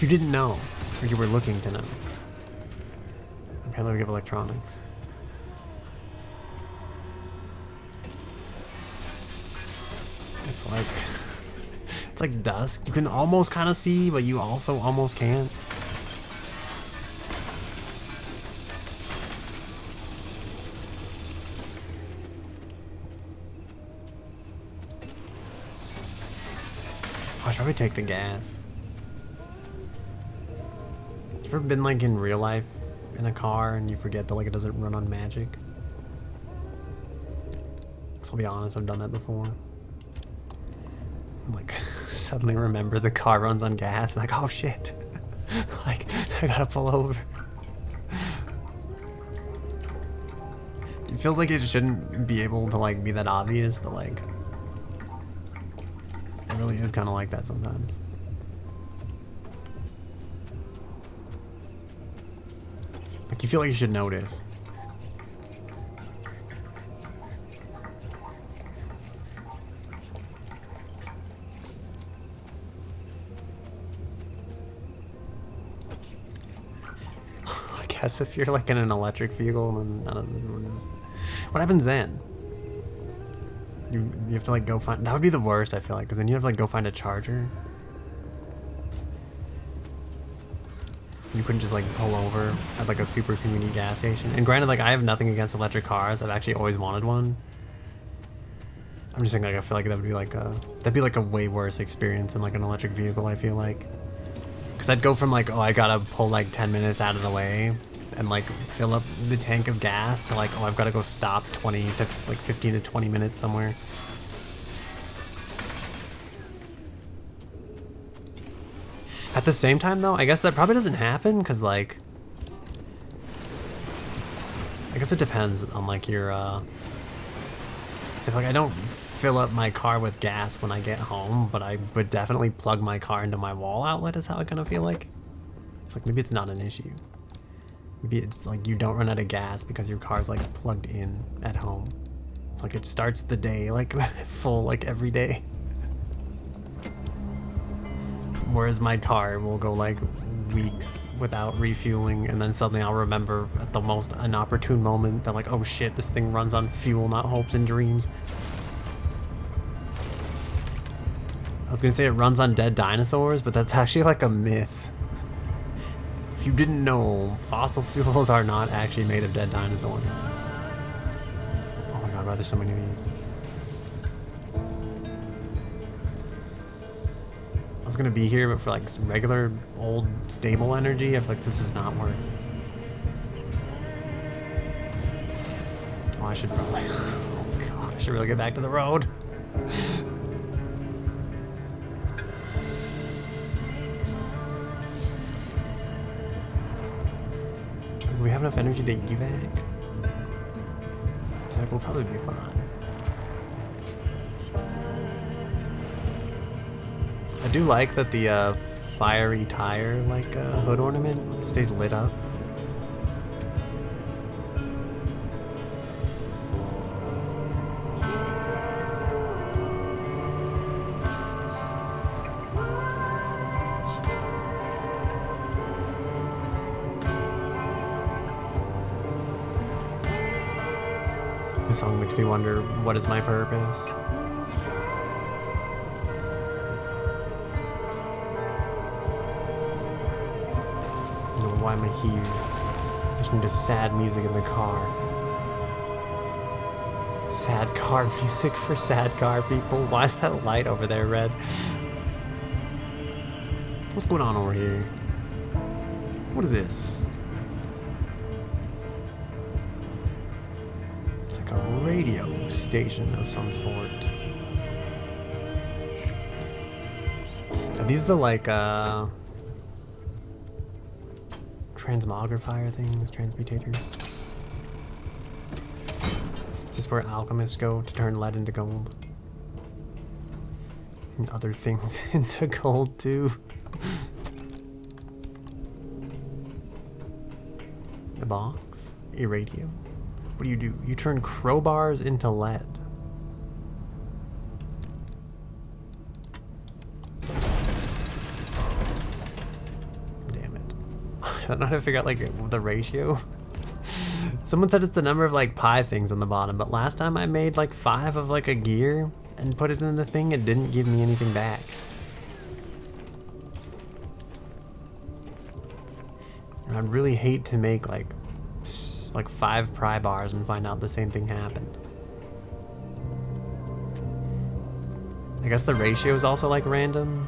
you didn't know, or you were looking to know. Apparently we have electronics. It's like dusk. You can almost kind of see, but you also almost can't. I should probably take the gas. You ever been like in real life in a car and you forget that like it doesn't run on magic? So I'll be honest, I've done that before. I'm like suddenly remember the car runs on gas. I'm like, oh shit. Like I gotta pull over. It feels like it shouldn't be able to like be that obvious, but like it really is kind of like that sometimes. Like you feel like you should notice. I guess if you're like in an electric vehicle, then I don't know, what happens then? You have to like go find. That would be the worst. I feel like, because then you have to like go find a charger. You couldn't just like pull over at like a super convenient gas station. And granted, like I have nothing against electric cars. I've actually always wanted one. I'm just thinking like I feel like that'd be like a way worse experience than like an electric vehicle. I feel like, because I'd go from like, oh, I gotta pull like 10 minutes out of the way and like fill up the tank of gas to like, oh, I've got to go stop 20 to like 15 to 20 minutes somewhere. At the same time though, I guess that probably doesn't happen because like, I guess it depends on like your, so if like I don't fill up my car with gas when I get home, but I would definitely plug my car into my wall outlet is how I kind of feel like. It's like maybe it's not an issue. Maybe it's like you don't run out of gas because your car's like plugged in at home. It's like it starts the day like full like every day. Whereas my car will go like weeks without refueling, and then suddenly I'll remember at the most inopportune moment that like, oh shit, this thing runs on fuel, not hopes and dreams. I was gonna say it runs on dead dinosaurs, but that's actually like a myth. If you didn't know, fossil fuels are not actually made of dead dinosaurs. Oh my god, why are there so many of these? I was gonna be here, but for like some regular old stable energy, I feel like this is not worth. Oh, I should probably. Oh god, I should really get back to the road. Do we have enough energy to evac? It's like we'll probably be fine. I do like that the fiery tire like hood ornament stays lit up. This song makes me wonder, what is my purpose? Why am I here? Listening to sad music in the car. Sad car music for sad car people. Why is that light over there red? What's going on over here? What is this? It's like a radio station of some sort. Are these the like transmogrifier things, transmutators? Is this where alchemists go to turn lead into gold? And other things into gold too. The box? A radio? What do? You turn crowbars into lead. I don't know how to figure out like the ratio. Someone said it's the number of like pie things on the bottom, but last time I made like 5 of like a gear and put it in the thing, it didn't give me anything back. And I'd really hate to make like 5 pry bars and find out the same thing happened. I guess the ratio is also like random.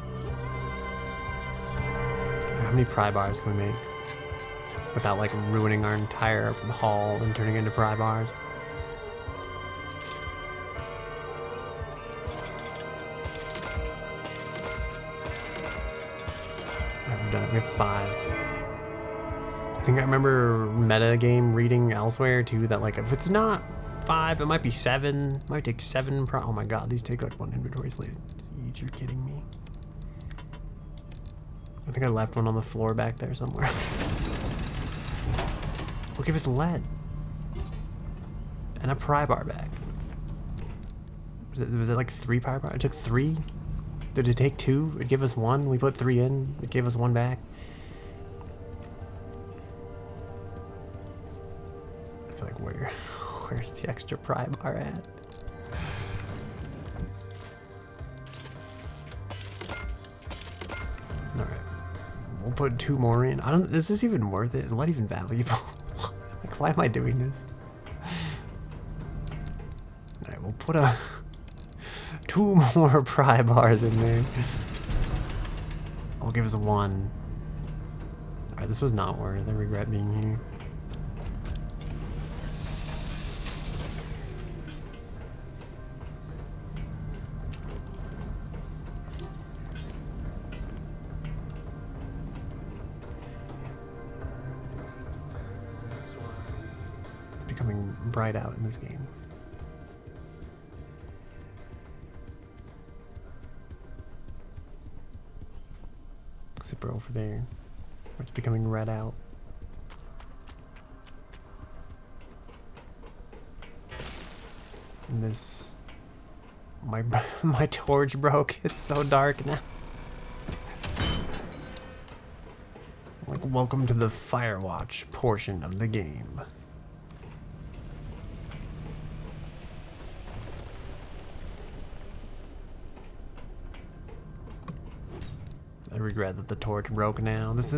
How many pry bars can we make without like ruining our entire haul and turning into pry bars? Alright, we've done it. We have 5. think I remember meta game reading elsewhere too that like if it's not 5, it might be 7. It might take 7. Oh my god, these take like 1 inventory slate each. You're kidding me. I think I left one on the floor back there somewhere. Oh, give us lead and a pry bar back. Was it like 3 pry bar? It took 3. Did it take 2? It gave us 1. We put 3 in. It gave us 1 back. I feel like where's the extra pry bar at? All right, we'll put 2 more in. I don't. Is this even worth it? Is lead even valuable? Like, why am I doing this? All right, we'll put 2 more pry bars in there. I'll give us 1. All right, this was not worth it. I regret being here. It's becoming bright out in this game. Zipper over there. It's becoming red out. And this... My torch broke. It's so dark now. Like, welcome to the Firewatch portion of the game. I regret that the torch broke now. This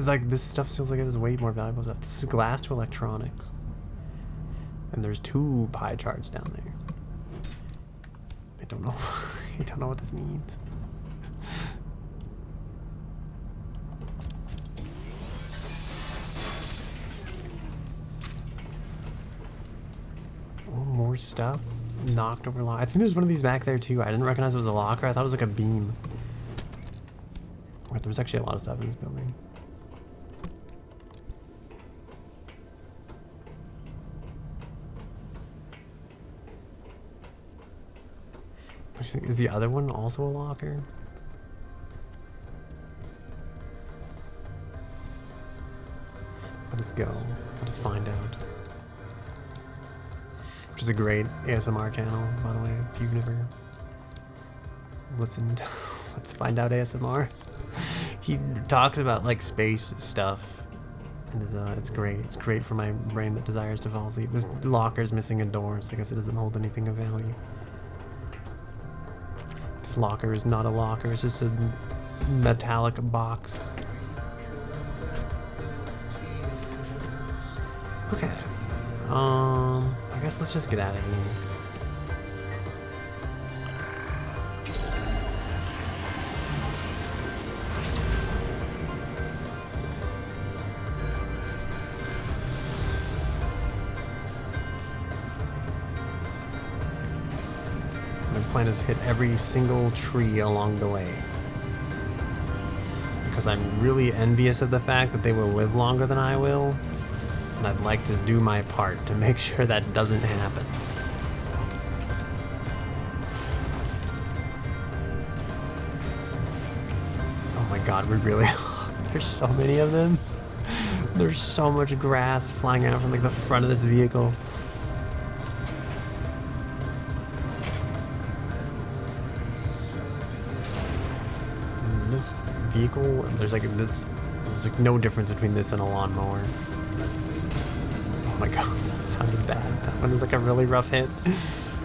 stuff feels like it is way more valuable stuff. This is glass to electronics. And there's 2 pie charts down there. I don't know. I don't know what this means. Oh, more stuff. Knocked over lock. I think there's one of these back there too. I didn't recognize it was a locker. I thought it was like a beam. There was actually a lot of stuff in this building. What do you think? Is the other one also a locker? Let us go. Let us find out. Which is a great ASMR channel, by the way, if you've never listened. Let's find out ASMR. He talks about like space stuff, and it's great. It's great for my brain that desires to fall asleep. This locker is missing a door, so I guess it doesn't hold anything of value. This locker is not a locker. It's just a metallic box. Okay. I guess let's just get out of here. Plan is hit every single tree along the way, because I'm really envious of the fact that they will live longer than I will, and I'd like to do my part to make sure that doesn't happen. Oh my god, we really there's so many of them. There's so much grass flying out from like the front of this vehicle. This vehicle, there's like no difference between this and a lawnmower. Oh my god, that sounded bad. That one is like a really rough hit. This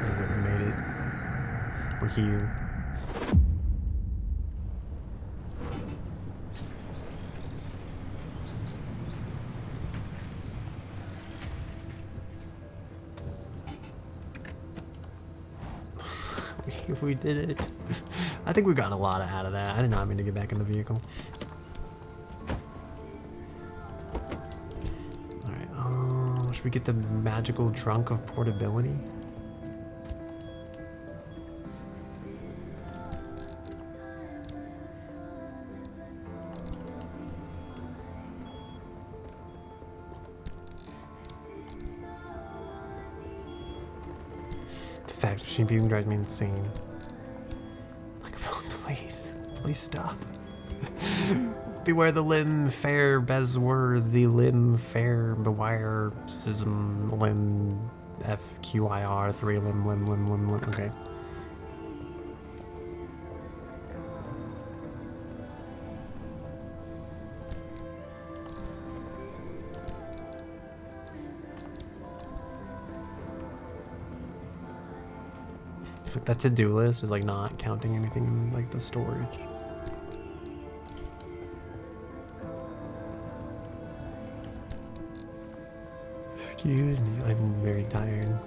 is it, we made it. We're here. If we did it. I think we got a lot out of that. I did not mean to get back in the vehicle. Alright, should we get the magical trunk of portability? fax machine beeping drives me insane. Like, please stop. Beware the limb, fair, bezwer, the limb, fair, bewire, sism, limb, FQIR, 3 limb. Okay. I feel like that to-do list is like not counting anything in like the storage. Excuse me, I'm very tired.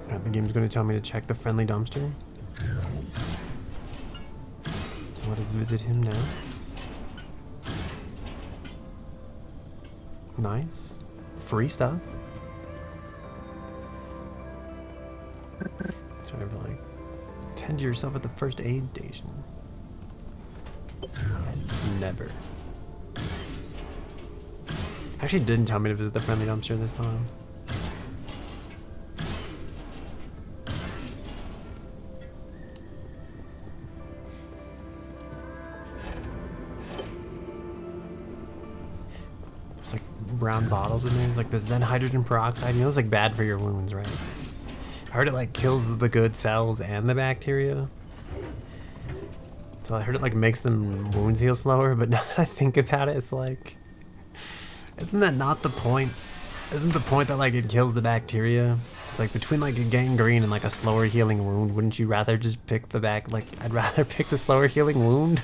The game's going to tell me to check the friendly dumpster. So let us visit him now. Nice. Free stuff. So I'd be like, tend to yourself at the first aid station. Never. Actually didn't tell me to visit the friendly dumpster this time. There's like brown bottles in there. It's like the Zen hydrogen peroxide. You know, it's like bad for your wounds, right? I heard it like kills the good cells and the bacteria. So I heard it like makes them wounds heal slower, but now that I think about it, it's like, isn't that not the point? Isn't the point that like it kills the bacteria? So it's like between like a gangrene and like a slower healing wound, wouldn't you rather just pick the I'd rather pick the slower healing wound?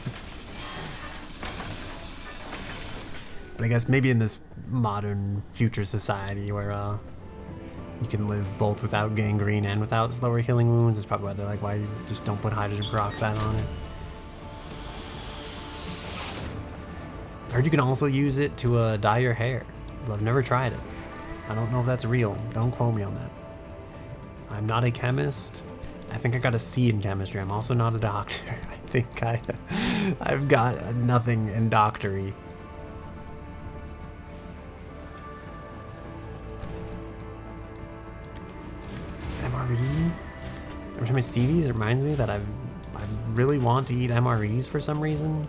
But I guess maybe in this modern future society where you can live both without gangrene and without slower healing wounds, it's probably why they're like, why you just don't put hydrogen peroxide on it. I heard you can also use it to dye your hair, but I've never tried it. I don't know if that's real. Don't quote me on that. I'm not a chemist. I think I got a C in chemistry. I'm also not a doctor. I think I've got nothing in doctory. MRE? Every time I see these, it reminds me that I really want to eat MREs for some reason.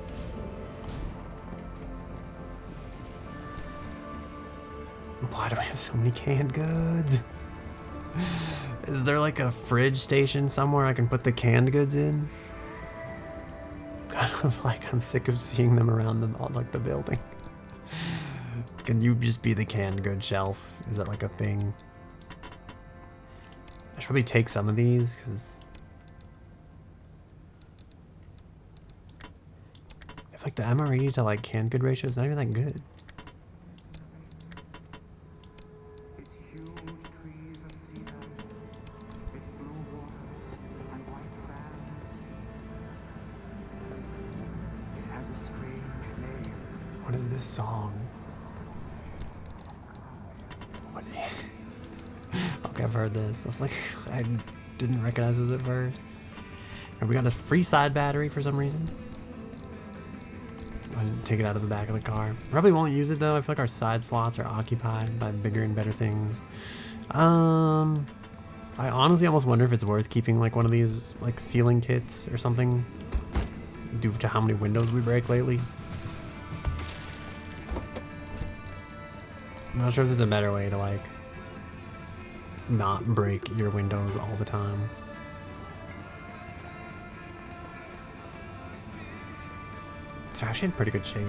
Why do I have so many canned goods? Is there like a fridge station somewhere I can put the canned goods in? Kind of like I'm sick of seeing them around the building. Can you just be the canned goods shelf? Is that like a thing? I should probably take some of these because I feel like the MRE to like canned good ratio is not even that good. What is this song? What? Okay, I've heard this. I was like, I didn't recognize this at first. And we got a free side battery for some reason. I didn't take it out of the back of the car. Probably won't use it though. I feel like our side slots are occupied by bigger and better things. I honestly almost wonder if it's worth keeping like one of these like sealing kits or something due to how many windows we break lately. I'm not sure if there's a better way to like not break your windows all the time. It's actually in pretty good shape.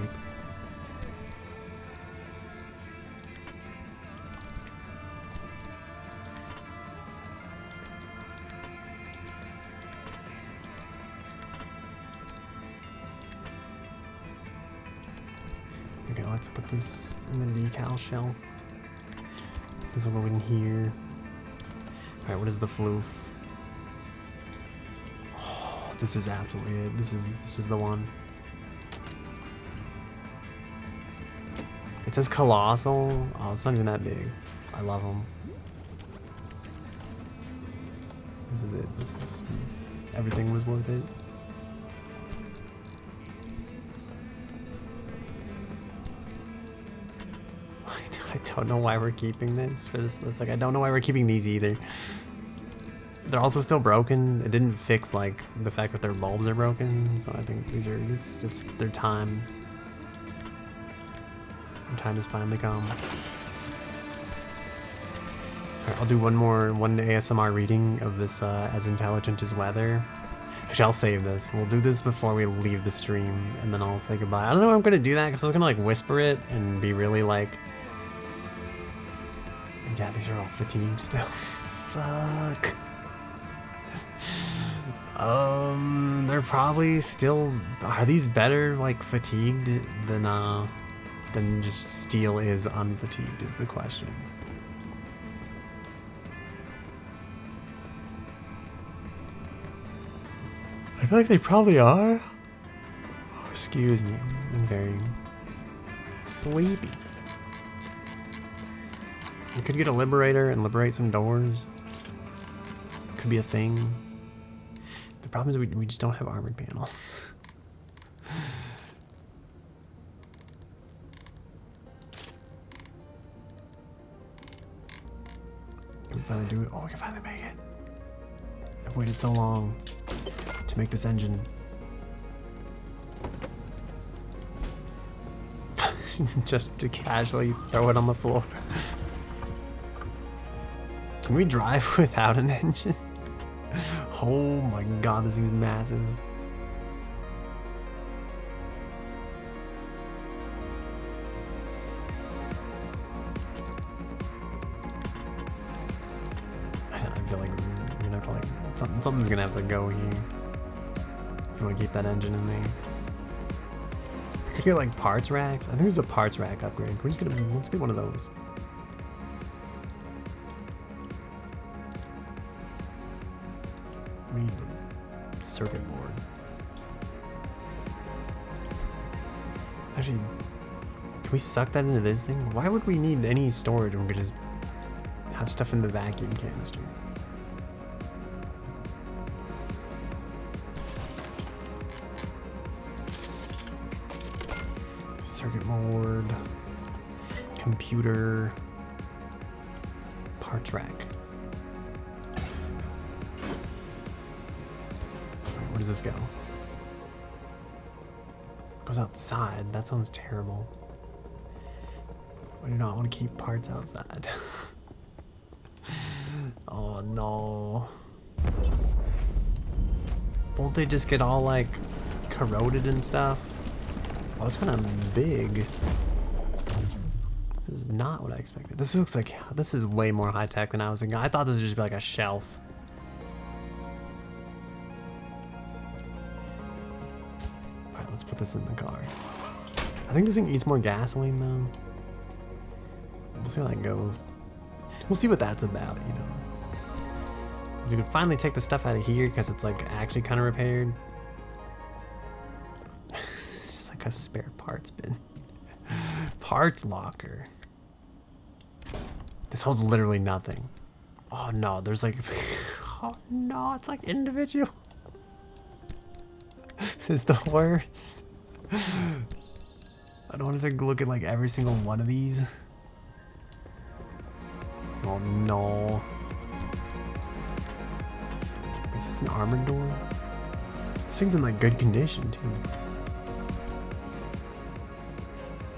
Okay, let's put this in the decal shelf. This will go in here. Alright, what is the floof? Oh, this is absolutely it. This is the one. It says colossal. Oh, it's not even that big. I love them. This is it. This is everything was worth it. I don't know why we're keeping this for this. It's like, I don't know why we're keeping these either. They're also still broken. It didn't fix like the fact that their bulbs are broken. So I think these are, it's their time. Their time has finally come. I'll do one ASMR reading of this As Intelligent as Weather. Actually, I'll save this. We'll do this before we leave the stream, and then I'll say goodbye. I don't know if I'm gonna do that because I was gonna like whisper it and be really like, yeah, these are all fatigued still. Fuck. They're probably still. Are these better like fatigued than just steel is unfatigued? Is the question. I feel like they probably are. Oh, excuse me, I'm very sleepy. We could get a liberator and liberate some doors. Could be a thing. The problem is we just don't have armored panels. We can finally do it. Oh, we can finally make it. I've waited so long to make this engine. Just to casually throw it on the floor. Can we drive without an engine? Oh my god, this thing's massive. I feel like we're gonna have to like something's gonna have to go here if we want to keep that engine in there. We could get like parts racks. I think there's a parts rack upgrade. We're just gonna let's get one of those. We need a circuit board. Actually, can we suck that into this thing? Why would we need any storage when we could just have stuff in the vacuum canister? Circuit board, computer, parts rack. Where does this go? It goes outside. That sounds terrible. I do not want to keep parts outside. Oh no. Won't they just get all like corroded and stuff? Oh, it's kind of big. This is not what I expected. This looks like, this is way more high tech than I was thinking. I thought this would just be like a shelf. Alright, let's put this in the car. I think this thing eats more gasoline though. We'll see how that goes. We'll see what that's about, you know. We can finally take the stuff out of here because it's like actually kind of repaired. It's just like a spare parts bin. Parts locker. This holds literally nothing. Oh no, there's like, oh no, it's like individual. This is the worst. I don't want to look at like every single one of these. Oh no. Is this an armored door? This thing's in like good condition too.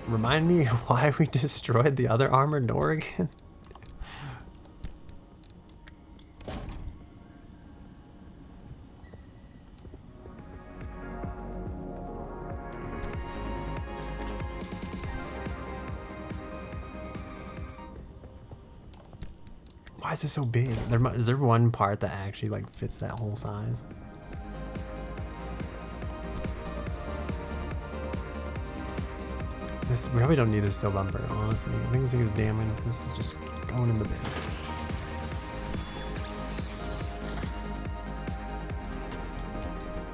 Remind me why we destroyed the other armored door again? Why is this so big? Is there one part that actually like fits that whole size? We probably don't need this steel bumper, honestly. I think this thing is damning. This is just going in the bin.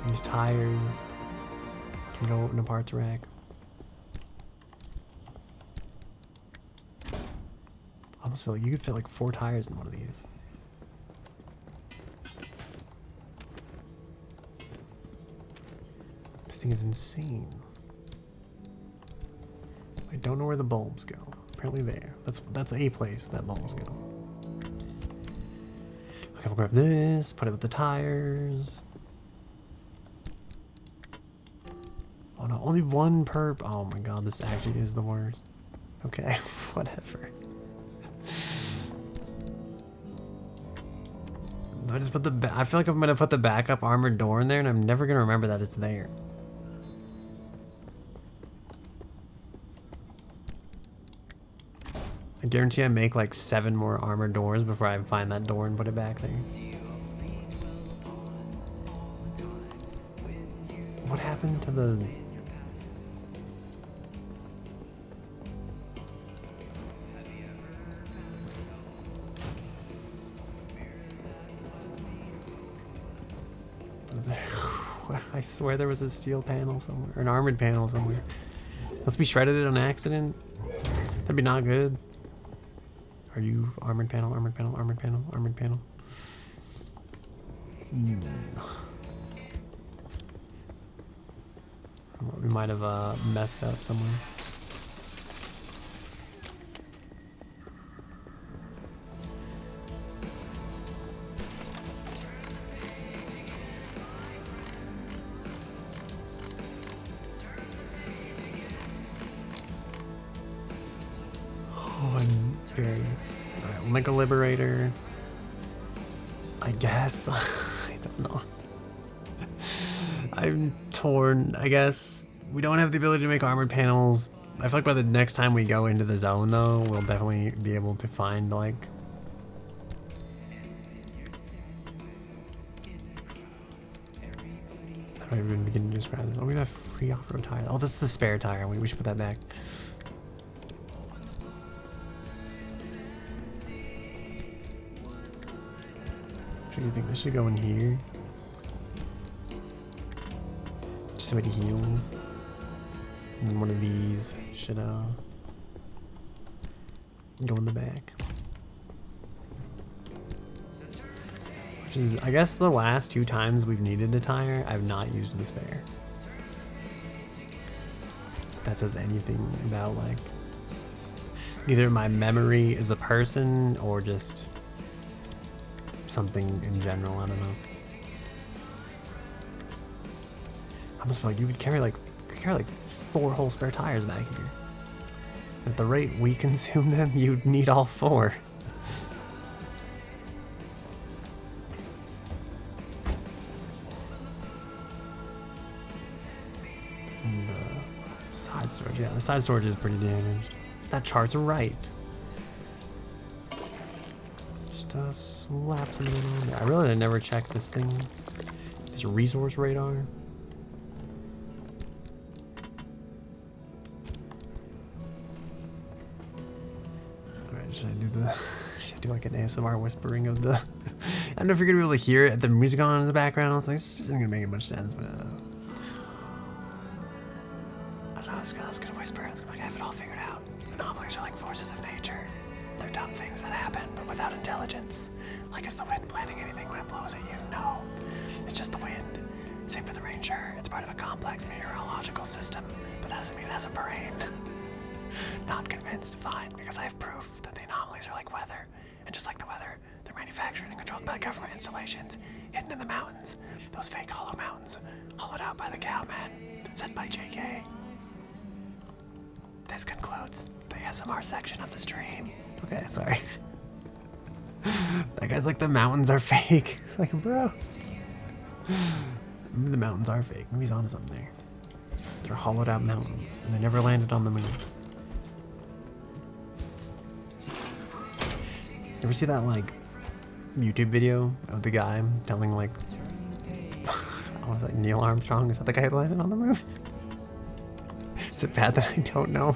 These tires can go in a parts rack. I almost feel like you could fit like 4 tires in one of these. This thing is insane. I don't know where the bulbs go. Apparently there. That's a place that bulbs go. Okay, we'll grab this, put it with the tires. Oh no, only one perp. Oh my god, this actually is the worst. Okay, whatever. I just put I feel like I'm gonna put the backup armored door in there and I'm never gonna remember that it's there. I guarantee I make like 7 more armored doors before I find that door and put it back there. What happened to the... I swear there was a steel panel somewhere, or an armored panel somewhere. Let's be shredded it on accident. That'd be not good. Are you armored panel, armored panel, armored panel, armored panel? We might have messed up somewhere. Oh, I'm very... Alright, we'll make a liberator. I guess. I don't know. I'm torn. I guess we don't have the ability to make armored panels. I feel like by the next time we go into the zone, though, we'll definitely be able to find, like... How do I even begin to describe this? Oh, we have free off-road tire. Oh, that's the spare tire. We should put that back. Do you think this should go in here? Just so it heals. And then one of these should go in the back. Which is, I guess, the last 2 times we've needed a tire, I've not used the spare. If that says anything about, like, either my memory as a person or just something in general, I don't know. I almost feel like you could carry like 4 whole spare tires back here. At the rate we consume them, you'd need all 4. And the side storage, yeah, the side storage is pretty damaged. That chart's right. Just slap something on there. I really never checked this thing. This resource radar. Alright, should I do like an ASMR whispering of the... I don't know if you're gonna be able to hear it, the music on in the background. It's like, this isn't gonna make much sense, but... I don't know, I was gonna whisper. I was gonna be like, I have it all figured out. Anomalies are like forces of nature. They're dumb things that happen, but without intelligence. Like, is the wind planning anything when it blows at you? No. It's just the wind. Same for the rain, sure. It's part of a complex meteorological system, but that doesn't mean it has a brain. Not convinced? Fine, because I have proof that the anomalies are like weather. And just like the weather, they're manufactured and controlled by government installations, hidden in the mountains. Those fake hollow mountains, hollowed out by the cowman, sent by JK. This concludes the ASMR section of the stream. Okay, sorry. That guy's like, the mountains are fake. Like, bro. Maybe the mountains are fake. Maybe he's onto something there. They're hollowed out mountains, and they never landed on the moon. You ever see that, like, YouTube video of the guy telling, like, I want to say Neil Armstrong? Is that the guy who landed on the moon? Is it bad that I don't know?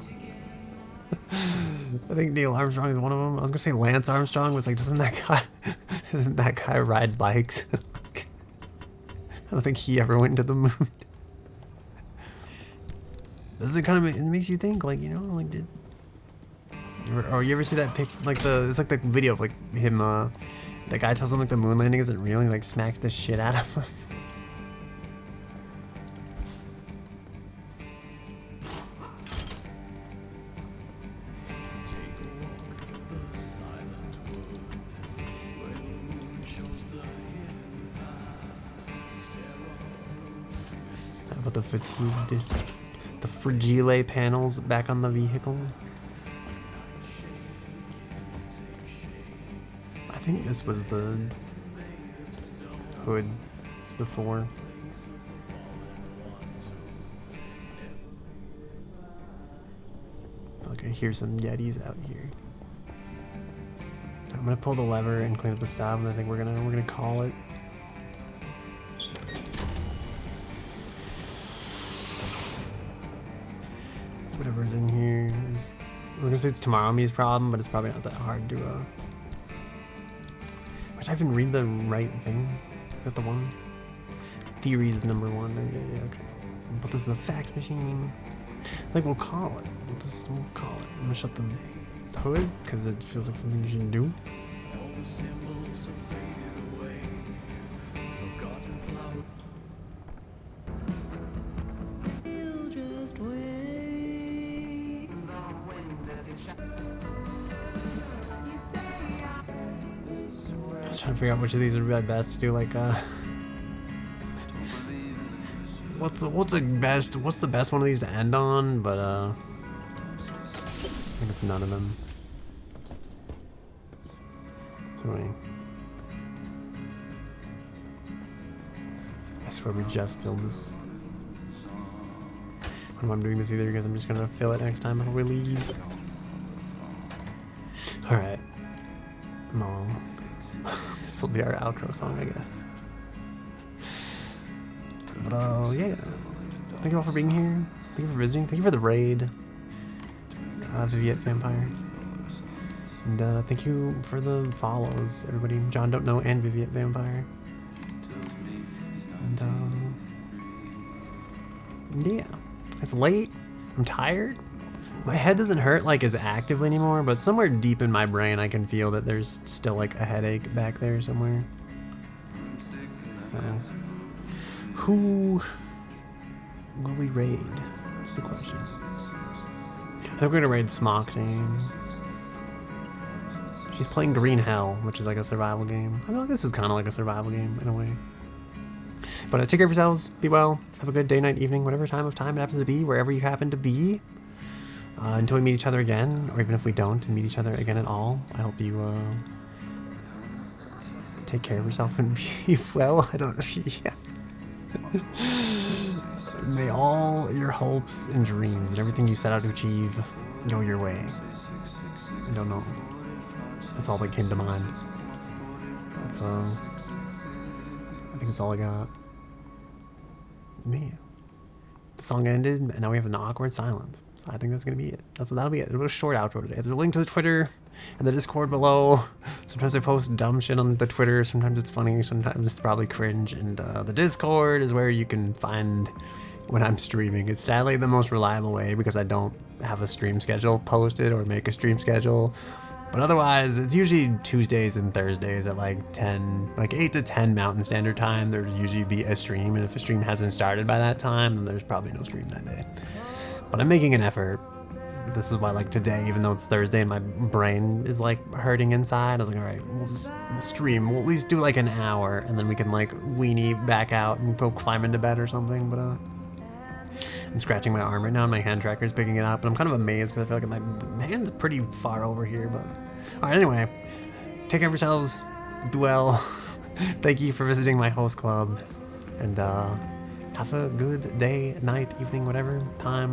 I think Neil Armstrong is one of them. I was gonna say Lance Armstrong was like, doesn't that guy ride bikes? I don't think he ever went to the moon. Does it kind of, it makes you think, like, you know, like, did you ever see that pic, like it's like the video of like him, that guy tells him like the moon landing isn't real, and he like smacks the shit out of him. about the fatigued, the fragile panels back on the vehicle? I think this was the hood before. Okay, here's some Yetis out here. I'm gonna pull the lever and clean up the stuff, and I think we're gonna call it. Whatever's in here is. I was gonna say it's Tomorrow Me's problem, but it's probably not that hard to. Did I even read the right thing? Is that the one? Theories is number 1. Yeah, okay. We'll put this in the fax machine. I think we'll call it. We'll call it. I'm gonna shut the hood because it feels like something you should do. I was trying to figure out which of these would be best to do. Like, what's the best one of these to end on? But I think it's none of them. I swear we just filled this. I don't know why I'm doing this either because I'm just gonna fill it next time before we leave. Alright. No. This will be our outro song, I guess. But yeah. Thank you all for being here. Thank you for visiting. Thank you for the raid. Viviette Vampire. And thank you for the follows, everybody. John Don't Know and Viviette Vampire. And yeah. It's late. I'm tired. My head doesn't hurt like as actively anymore, but somewhere deep in my brain I can feel that there's still like a headache back there somewhere. So who will we raid? That's the question. I think we're gonna raid Smockdane. She's playing Green Hell, which is like a survival game. I feel like this is kind of like a survival game in a way. But take care of yourselves. Be well. Have a good day, night, evening, whatever time it happens to be, wherever you happen to be. Until we meet each other again, or even if we don't meet each other again at all, I hope you take care of yourself and be well. I don't know. Yeah. May all your hopes and dreams and everything you set out to achieve go your way. I don't know. That's all that came to mind. That's I think that's all I got. Man. The song ended, and now we have an awkward silence. So I think that's gonna be it. That'll be it. It'll be a short outro today. There's a link to the Twitter and the Discord below. Sometimes I post dumb shit on the Twitter. Sometimes it's funny. Sometimes it's probably cringe. And the Discord is where you can find when I'm streaming. It's sadly the most reliable way because I don't have a stream schedule posted or make a stream schedule. But otherwise, it's usually Tuesdays and Thursdays at like 8 to 10 Mountain Standard Time. There'd usually be a stream, and if a stream hasn't started by that time, then there's probably no stream that day. But I'm making an effort. This is why, like today, even though it's Thursday and my brain is like hurting inside, I was like, all right, we'll stream. We'll at least do like an hour, and then we can like weenie back out and go climb into bed or something. But I'm scratching my arm right now, and my hand tracker is picking it up, and I'm kind of amazed because I feel like my hand's pretty far over here. But all right, anyway, take care of yourselves. Do well. Thank you for visiting my host club, and have a good day, night, evening, whatever time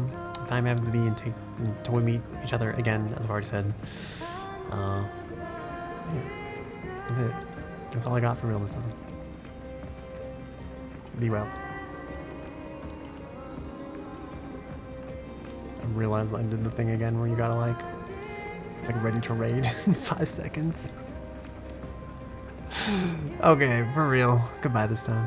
happens to be, until we meet each other again, as I've already said. Yeah, that's it. That's all I got for real this time. Be well. I realized I did the thing again where you gotta like, it's like ready to raid in 5 seconds. Okay, for real. Goodbye this time.